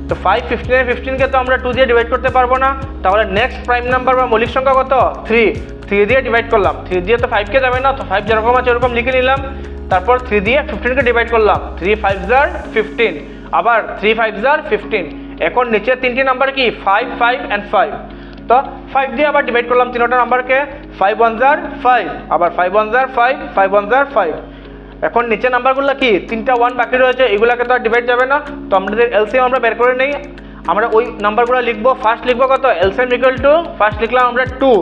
তো 5, 15 and 15 কে তো আমরা 2 দিয়ে ডিভাইড করতে পারবো না, তাহলে নেক্সট প্রাইম নাম্বার বা মৌলিক সংখ্যা কত 3 দিয়ে ডিভাইড করলাম, 3 দিয়ে তো 5 কে যাবে না, তো 5 যেরকম আছে ওরকম লিখে নিলাম, তারপর 3 দিয়ে 15 কে ডিভাইড করলাম, 3 5 jar 15, আবার 3 5 jar 15। এখন নিচে তিনটি নাম্বার কি 5, 5 and 5, তো 5 দিয়ে আবার ডিভাইড করলাম তিনটা নাম্বারকে, 5 1 jar 5, আবার 5 1 jar 5, 5 1 jar 5। এখন নিচে নাম্বারগুলো কি তিনটা 1 বাকি রয়েছে, এগুলাকে তো আর ডিভাইড যাবে না, তো আমাদের এলসিএম আমরা বের করে নেই। আমরা ওই নাম্বারগুলো লিখবো, ফার্স্ট লিখবো কত এলসিএম ইকুয়াল টু, ফার্স্ট লিখলাম আমরা 2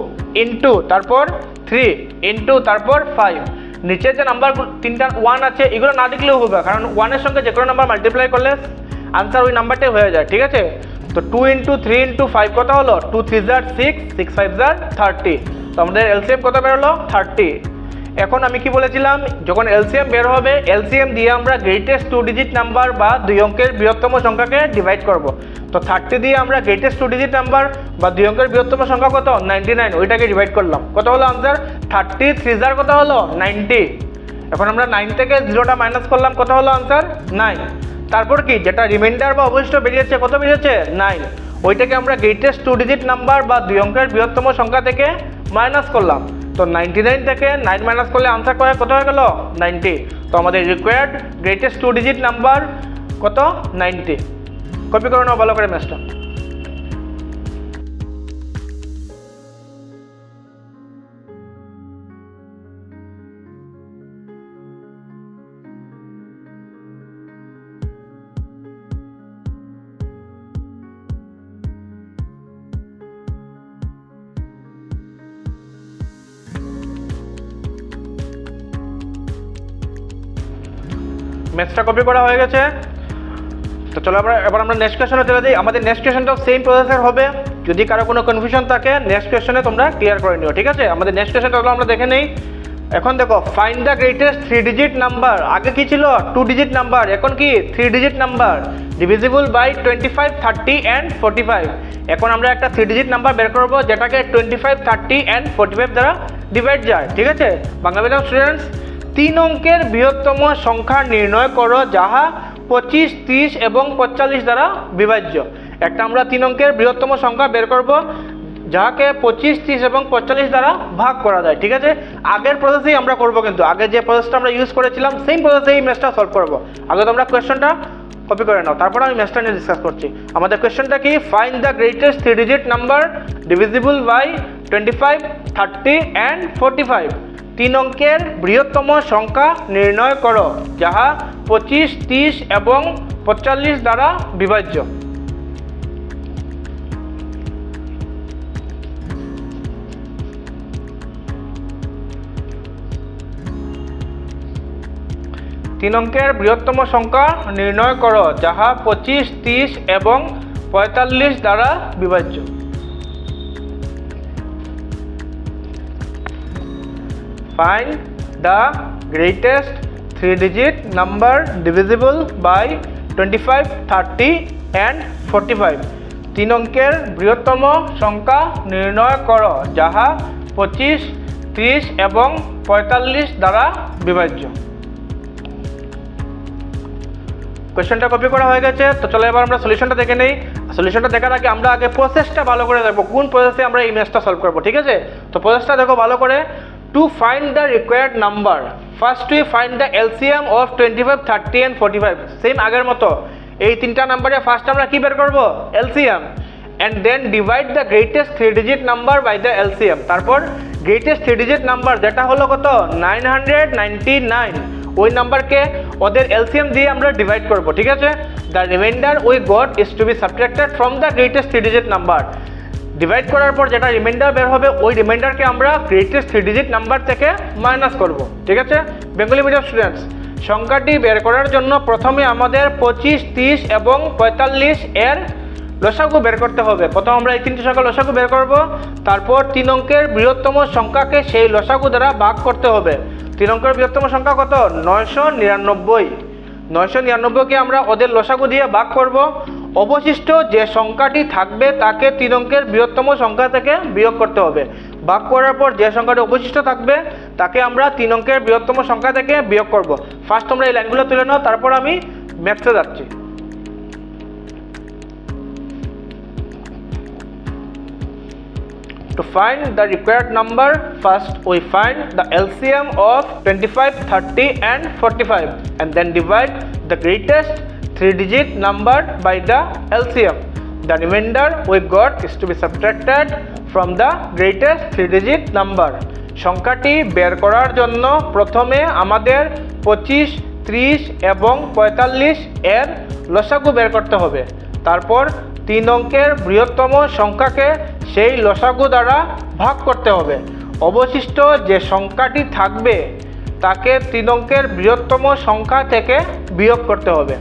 ইনটু তারপর 3 ইনটু তারপর 5। নিচে যে নাম্বার তিনটা 1 আছে এগুলো না লিখলেও হবে, কারণ 1 এর সঙ্গে যে কোনো নাম্বার মাল্টিপ্লাই করলে আনসার ওই নাম্বারটাই হয়ে যায়, ঠিক আছে। তো 2 ইনটু 3 ইনটু 5 কত হলো 2 3 jar 6, 6 5 jar 30। তো আমাদের এলসিএম কত বের হলো 30। এখন আমি কি বলেছিলাম, যখন এলসিএম বের হবে এলসিএম দিয়ে আমরা গ্রেটেস্ট 2 ডিজিট নাম্বার বা 2 অঙ্কের বৃহত্তম সংখ্যাকে ডিভাইড করব। তো 30 দিয়ে আমরা গ্রেটেস্ট 2 ডিজিট নাম্বার বা 2 অঙ্কের বৃহত্তম সংখ্যা কত 99, ওইটাকে ডিভাইড করলাম, কত হলো আনসার 33 jar কত হলো 90। এখন আমরা 9 থেকে 0টা মাইনাস করলাম, কত হলো আনসার 9। তারপর কি যেটা রিমাইন্ডার বা অবশিষ্ট বেরিয়েছে কত বেরিয়েছে 9, ওইটাকে আমরা গ্রেটেস্ট 2 ডিজিট নাম্বার বা 2 অঙ্কের বৃহত্তম সংখ্যা থেকে মাইনাস করলাম। তো 99 থেকে 9 মাইনাস করলে আনসার কত হয়ে গেল 90। তো আমাদের রিকোয়ার্ড গ্রেটেস্ট 2 ডিজিট নাম্বার কত 90। কপি করে নাও ভালো করে ম্যাথটা। ম্যাথসটা কপি করা হয়ে গেছে, তো চলো এবার আমরা নেক্সট কোয়েশ্চনে চলে যাই। আমাদের নেক্সট কোয়েশ্চনটাও সেম প্রসেসের হবে, যদি কারো কোনো কনফিউশন থাকে নেক্সট কোয়েশ্চনে তোমরা ক্লিয়ার করে নিও, ঠিক আছে। আমাদের নেক্সট কোয়েশ্চনটা আমরা দেখে নেই। এখন দেখো find the greatest 3 digit number, আগে কি ছিল 2 ডিজিট নাম্বার, এখন কি 3 digit number divisible by 25, 30 and 45। এখন আমরা একটা 3 ডিজিট নাম্বার বের করব যেটাকে 25, 30 and 45 দ্বারা ডিভাইড যায়, ঠিক আছে। বাংলা মিডিয়াম স্টুডেন্টস, 3 অঙ্কের বৃহত্তম সংখ্যা নির্ণয় করো যাহা 25, 30 এবং 45 দ্বারা বিভাজ্য। একটা আমরা 3 অঙ্কের বৃহত্তম সংখ্যা বের করব যাকে 25, 30 এবং 45 দ্বারা ভাগ করা যায়, ঠিক আছে। আগের প্রসেসেই আমরা করব, কিন্তু আগে যে প্রসেসটা আমরা ইউজ করেছিলাম সেম প্রসেসে এই ম্যাথটা সলভ করব। আগে তোমরা কোয়েশ্চনটা কপি করে নাও, তারপর আমি ম্যাথটা নিয়ে ডিসকাস করছি। আমাদের কোয়েশ্চনটা কি, find the greatest 3 digit number divisible by 25, 30 and 45। 3 অঙ্কের বৃহত্তম সংখ্যা নির্ণয় করো যাহা 25, 30 এবং 45 দ্বারা বিভাজ্য। তিন অঙ্কের বৃহত্তম সংখ্যা নির্ণয় করো যাহা 25, 30 এবং 45 দ্বারা বিভাজ্য। Find the greatest 3-digit number divisible by 25, 30 and 45। 3 অঙ্কের বৃহত্তম সংখ্যা নির্ণয় করো যাহা 25, 30 এবং 45 দ্বারা বিভাজ্য। কোশ্চেনটা কপি করা হয়ে গেছে। তো চলো এবার আমরা সলিউশনটা দেখে নেই। সলিউশনটা দেখার আগে আমরা আগে প্রসেসটা ভালো করে দেখবো, কোন প্রসেসে আমরা এই ম্যাথটা সলভ করবো, ঠিক আছে? তো প্রসেসটা দেখো ভালো করে। To find the required number, first we find the LCM of 25, 30 and 45। Same আগের মতো এই তিনটা নাম্বারে ফার্স্ট আমরা কি বের করবো? LCM. And then divide the greatest 3 digit number by the LCM. তারপর গ্রেটেস্ট 3 ডিজিট নাম্বার যেটা হলো কত? 999, ওই নাম্বারকে ওদের এলসিএম দিয়ে আমরা ডিভাইড করব, ঠিক আছে? The remainder we got is to be subtracted from the greatest 3 digit number. Divide করার পর যেটা রিমাইন্ডার বের হবে ওই রিমাইন্ডারকে আমরা গ্রেটেস্ট 3 ডিজিট নাম্বার থেকে মাইনাস করব, ঠিক আছে? বেঙ্গলি মিডিয়াম স্টুডেন্টস, সংখ্যাটি বের করার জন্য প্রথমে আমাদের 25, 30 এবং 45 এর লসাগু বের করতে হবে। প্রথম আমরা এই তিনটি সংখ্যার লসাগু বের করব, তারপর 3 অঙ্কের বৃহত্তম সংখ্যাকে সেই লসাগু দ্বারা ভাগ করতে হবে। 3 অঙ্কের বৃহত্তম সংখ্যা কত? 999। 999কে আমরা ওদের লসাগু দিয়ে ভাগ করব। অবশিষ্ট যে সংখ্যাটি থাকবে তাকে 3 অঙ্কের বৃহত্তম সংখ্যা থেকে বিয়োগ করতে হবে। ভাগ করার পর যে সংখ্যাটি অবশিষ্ট থাকবে তাকে আমরা 3 অঙ্কের বৃহত্তম সংখ্যা থেকে বিয়োগ করব। ফার্স্ট তোমরা এই লাইনগুলো তুলে নাও, তারপর আমি ম্যাথসে যাচ্ছি। To find the required number, first we find the LCM of 25, 30 and 45 and then divide the greatest 3 digit number by the LCM. The remainder we got is to be subtracted from the greatest 3 digit number. সংখ্যাটি বের করার জন্য প্রথমে আমাদের 25, 30 এবং 45 এর লসাগু বের করতে হবে। তারপর 3 অঙ্কের বৃহত্তম সংখ্যাকে সেই লসাগু দ্বারা ভাগ করতে হবে। অবশিষ্ট যে সংখ্যাটি থাকবে তাকে 3 অঙ্কের বৃহত্তম সংখ্যা থেকে বিয়োগ করতে হবে।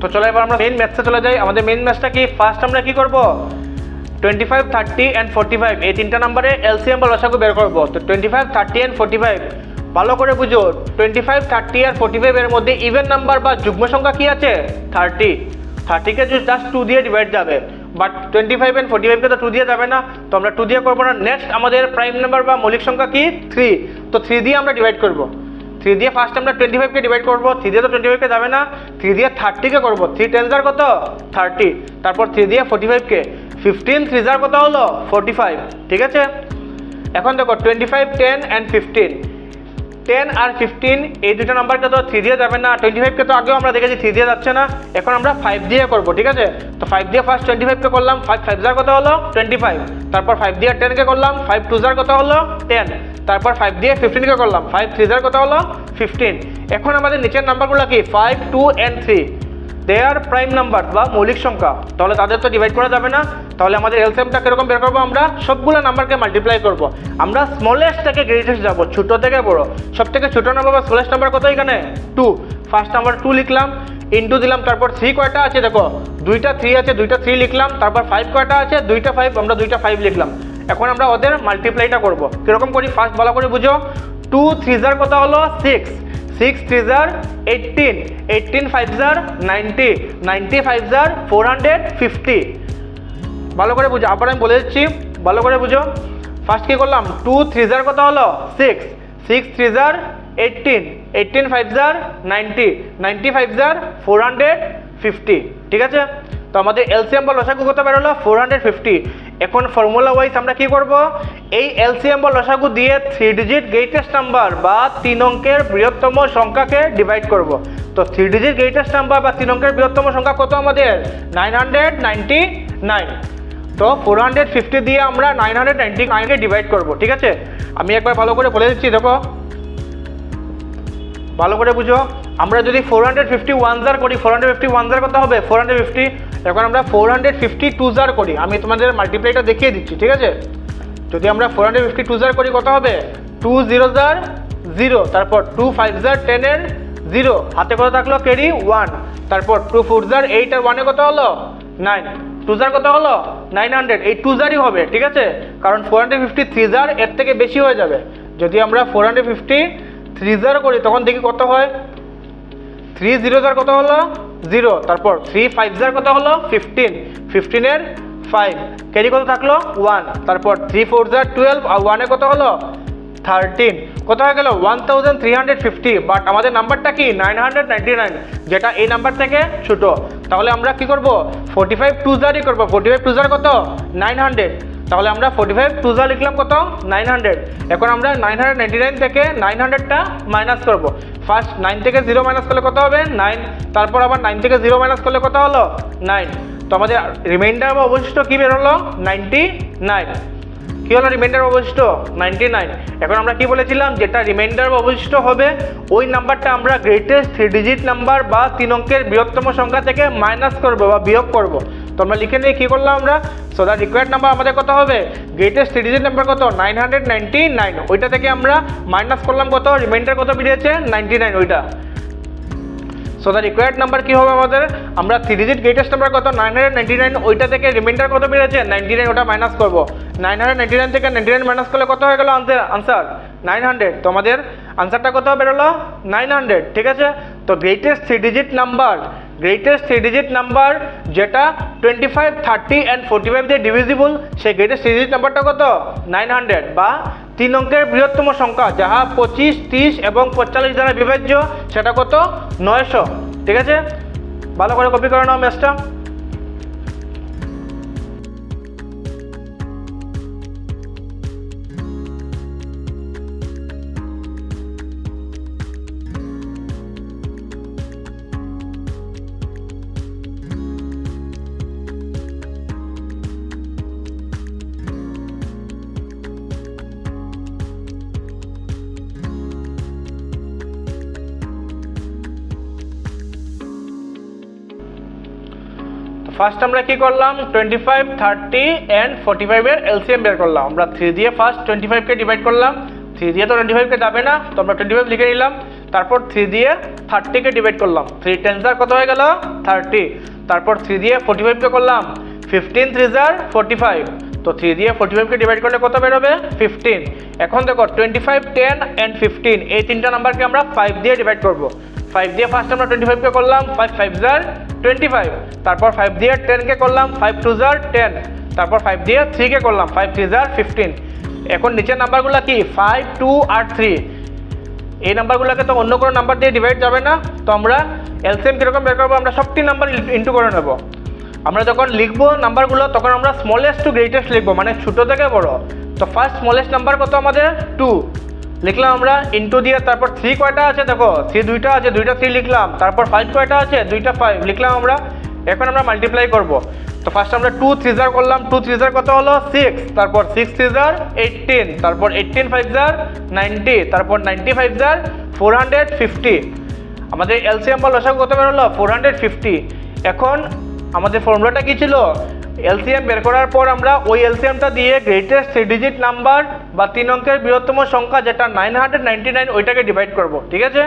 তো চলো এবার আমরা মেইন ম্যাথসে চলে যাই। আমাদের মেইন ম্যাথসটা কি? ফার্স্ট আমরা কি করব? 25, 30 and 45 এই তিনটা নম্বরে এলসিএম বা লসাগু বের করব। তো 25, 30 and 45 ভালো করে বুঝো। 25, 30 আর 45 এর মধ্যে ইভেন নাম্বার বা যুগ্ম সংখ্যা কি আছে? 30। 30 কে জাস্ট 2 দিয়ে ডিভাইড যাবে, বাট 25 and 45 কে তো 2 দিয়ে যাবে না, তো আমরা 2 দিয়ে করব না। নেক্সট আমাদের প্রাইম নাম্বার বা মৌলিক সংখ্যা কি? 3। তো 3 দিয়ে আমরা ডিভাইড করব। 3 দিয়ে ফার্স্ট আমরা 25 কে ডিভাইড করব। 3 দিয়ে তো 25 কে যাবে না, 3 দিয়ে 30 কে করব। 3 10 কত? 30। তারপর 3 দিয়ে 45 কে 15 3 কত হলো? 45, ঠিক আছে? এখন দেখো 25, 10 and 15, 10 আর 15 এই দুটো নাম্বারকে তো 3 দিয়ে যাবে না। 25 কে তো আগেও আমরা দেখেছি 3 দিয়ে যাচ্ছে না, এখন আমরা 5 দিয়ে করব, ঠিক আছে? তো 5 দিয়ে ফার্স্ট 25 কে করলাম, 5 5 কত হলো? 25। তারপর 5 দিয়ে 10 কে করলাম, 5 2 কত হলো? 10। তারপর 5 দিয়ে 15 কে করলাম, 5 3 কত হলো? 15। এখন আমাদের নিচের নাম্বারগুলো কি? 5 2 and 3 they are prime number বা মৌলিক সংখ্যা, তাহলে তাদের তো ডিভাইড করা যাবে না। তাহলে আমাদের এলসিএমটা কিরকম বের করবো? আমরা সবগুলো নাম্বারকে মাল্টিপ্লাই করব। আমরা স্মলেস্ট থেকে গ্রেটেস্ট যাব, ছোট থেকে বড়। সব থেকে ছোট নাম্বার বা স্মলেস্ট নাম্বার কত এখানে? 2। ফার্স্ট নাম্বার 2 লিখলাম, ইন্টু দিলাম, তারপর 3 কয়টা আছে দেখো? 2টা 3 আছে, 2টা 3 লিখলাম। তারপর 5 কয়টা আছে? 2টা 5, আমরা 2টা 5 লিখলাম। এখন আমরা ওদের মাল্টিপ্লাইটা করব। কিরকম করি ফার্স্ট ভালো করে বুঝো। 2 3 কত হলো? 6। 6 3 18, 18 5 90, 90 5 450। ভালো করে বুঝো, আবার আমি বলে দিচ্ছি, ভালো করে বুঝো। ফার্স্ট কি করলাম? 2 3 কত হলো? 6। 6 3 18, 18 5 90, 90 5 450, ঠিক আছে? তো আমাদের এলসিএম বা লসাগু কত বের হলো? 450। এখন ফর্মুলা ওয়াইজ আমরা কি করব, এই এলসিএম বা লসাগু দিয়ে 3 ডিজিট গ্রেটেস্ট নাম্বার বা 3 অঙ্কের বৃহত্তম সংখ্যাকে ডিভাইড করব। তো 3 ডিজিট গ্রেটেস্ট নাম্বার বা 3 অঙ্কের বৃহত্তম সংখ্যা কত আমাদের? 999। তো 450 দিয়ে আমরা 999কে ডিভাইড করব। ঠিক আছে, আমি একবার ভালো করে বলে দিচ্ছি, দেখো ভালো করে বুঝো। আমরা যদি 450 1 জার করি, 450 1 জার কত হবে? 450। এখন আমরা 450 2 জার করি, আমি তোমাদের মাল্টিপ্লাইটা দেখিয়ে দিচ্ছি। ঠিক আছে, যদি আমরা 450 2 জার করি কত হবে? 2 0 জার 0, তারপর 2 5 জার 10 এর 0, হাতে কত থাকলো? ক্যারি 1, তারপর 2 4 জার 8 আর 1 এ কত হলো? 9, 2 জার কত হলো? 900। এই 2 জারই হবে। ঠিক আছে, কারণ 450 3 জার এর থেকে বেশি হয়ে যাবে। যদি আমরা 450 3 জার করি তখন দেখি কত হয়। 3 0 জার কত হলো? 0, তারপর 3 5 জার কত হলো? 15, 15 এর 5, ক্যারি কত থাকলো? 1, তারপর 3 4 জার 12 আর 1 এ কত হলো? 13, কত হয়ে গেল? 1350। বাট আমাদের নাম্বারটা কি? 999, যেটা এই নাম্বার থেকে ছোট। তাহলে আমরা কি করব? 45 2 জারই করব। 45 2 জার কত? 900। তাহলে আমরা 45 2 জার লিখলাম কত? 900। এখন আমরা 999 থেকে 900টা মাইনাস করব। ফার্স্ট 9 থেকে 0 মাইনাস করলে কত হবে? 9, তারপর আবার 9 থেকে 0 মাইনাস করলে কত হলো? 9। তো আমাদের রিমাইন্ডার বা অবশিষ্ট কি বের হলো? 99। কি হলো রিমাইন্ডার অবশিষ্ট? 99। এখন আমরা কি বলেছিলাম, যেটা রিমাইন্ডার বা অবশিষ্ট হবে ওই নাম্বারটা আমরা গ্রেটেস্ট 3 ডিজিট নাম্বার বা 3 অঙ্কের বৃহত্তম সংখ্যা থেকে মাইনাস করব বা বিয়োগ করব। তো আমরা লিখে নিয়ে কি করলাম আমরা? সো দ্য রিকোয়ার্ড নাম্বার আমাদের কত হবে? গ্রেটেস্ট 3 ডিজিট নাম্বার কত? 999। ওইটা থেকে আমরা মাইনাস করলাম কত? রিমাইন্ডার কত বেরিয়েছে? 99 ওইটা। সো দ্য রিকোয়ার্ড নাম্বার কি হবে আমাদের? আমরা 3 ডিজিট গ্রেটেস্ট নাম্বার কত? 999, ওইটা থেকে রিমাইন্ডার কত বেরিয়েছে? 99, ওটা মাইনাস করব। 999 থেকে 99 মাইনাস করলে কত হয়ে গেল আনসার? 900। তো আমাদের আনসারটা কত বেরোলো? 900। ঠিক আছে, তো গ্রেটেস্ট 3 ডিজিট নাম্বার যেটা 25 30 and 45 দিয়ে ডিভিজিবল, সেই গ্রেটেস্ট 3 ডিজিট নাম্বারটা কত? 900, বা 3 অঙ্কের বৃহত্তম সংখ্যা যাহা 25 30 এবং 45 দ্বারা বিভাজ্য, সেটা কত? 900। ঠিক আছে, ভালো করে কপি করে নাও ম্যাথটা। ফার্স্ট আমরা কি করলাম? 25 30 and 45 এর এলসিএম বের করলাম। আমরা 3 দিয়ে ফার্স্ট 25কে ডিভাইড করলাম। 3 দিয়ে তো 25কে যাবে না, তো আমরা 25 লিখে নিলাম। তারপর 3 দিয়ে 30কে ডিভাইড করলাম। 3 10 জার কত হয়ে গেল? 30। তারপর 3 দিয়ে 45কে করলাম। 15 3 জার 45। তো 3 দিয়ে 45কে ডিভাইড করলে কত বের হবে? 15। এখন দেখো 25 10 and 15 এই তিনটা নাম্বারকে আমরা 5 দিয়ে ডিভাইড করব। 5 দিয়ে ফার্স্ট আমরা 25কে করলাম। 5 5 জার 25, তারপর 5 দিয়ে 10কে করলাম। 5 2 জার 10, তারপর 5 দিয়ে 3কে করলাম। 5 3 জার 15। এখন নিচের নাম্বারগুলো কি? 5 2 আর 3। এই নাম্বারগুলোকে তো অন্য কোনো নাম্বার দিয়ে ডিভাইড যাবে না। তো আমরা এলসিএম কীরকম বের করবো? আমরা সবটি নাম্বার ইন্টু করে নেব। আমরা যখন লিখবো নাম্বারগুলো তখন আমরা স্মলেস্ট টু গ্রেটেস্ট লিখবো, মানে ছোটো থেকে বড়। তো ফার্স্ট স্মলেস্ট নাম্বার কত আমাদের? 2 লিখলাম আমরা ইন্টু দিয়ে। তারপর 3 কয়টা আছে? দেখো 3 দুইটা আছে, 2টা 3 লিখলাম। তারপর 5 কয়টা আছে? 2টা 5 লিখলাম আমরা। এখন আমরা মাল্টিপ্লাই করব। তো ফার্স্ট আমরা 2 3 জার করলাম। 2 3 জার কত হলো? 6, তারপর 6 3 জার 18, তারপর 18 5 জার 90, তারপর 95 জার 450। আমাদের এলসিএম বা লসাগু কত বের হলো? 450। এখন আমাদের ফর্মুলাটা কি ছিল? এলসিএম বের করার পর আমরা ওই এলসিএমটা দিয়ে গ্রেটেস্ট 3 ডিজিট নাম্বার বা 3 অঙ্কের বৃহত্তম সংখ্যা যেটা 999 ওইটাকে ডিভাইড করব। ঠিক আছে,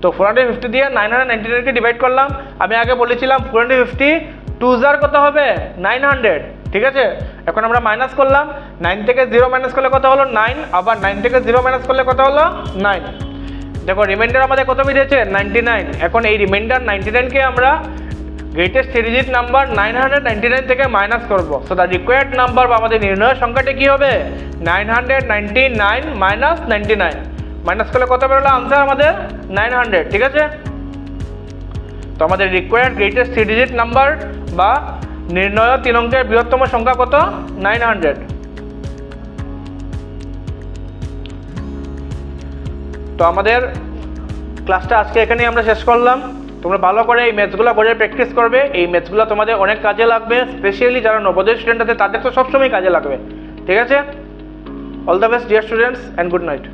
তো 450 দিয়ে 999কে ডিভাইড করলাম। আমি আগে বলেছিলাম 450 2 জার কত হবে? 900। ঠিক আছে, এখন আমরা মাইনাস করলাম। 9 থেকে 0 মাইনাস করলে কত হলো? 9, আবার 9 থেকে 0 মাইনাস করলে কত হলো? 9। দেখো রিমাইন্ডার আমাদের কত বেরিয়েছে? 99। এখন এই রিমাইন্ডার 99কে আমরা গ্রেটেস্ট 3 ডিজিট নাম্বার 999 থেকে মাইনাস করব। সো দ্য রিকোয়ার্ড নাম্বার বা আমাদের নির্ণয় সংখ্যাটি কি হবে? 999 মাইনাস 99। মাইনাস করলে কত বেরোলো আনসার আমাদের? 900। ঠিক আছে, তো আমাদের রিকোয়ার্ড গ্রেটেস্ট 3 ডিজিট নাম্বার বা নির্ণয় 3 অঙ্কের বৃহত্তম সংখ্যা কত? 900। তো আমাদের ক্লাসটা আজকে এখানেই আমরা শেষ করলাম। তোমরা ভালো করে এই ম্যাথসগুলো করে প্র্যাকটিস করবে। এই ম্যাথসগুলো তোমাদের অনেক কাজে লাগবে, স্পেশালি যারা নবোদয় স্টুডেন্ট আছে তাদের তো সবসময় কাজে লাগবে। ঠিক আছে? All the best dear students and good night.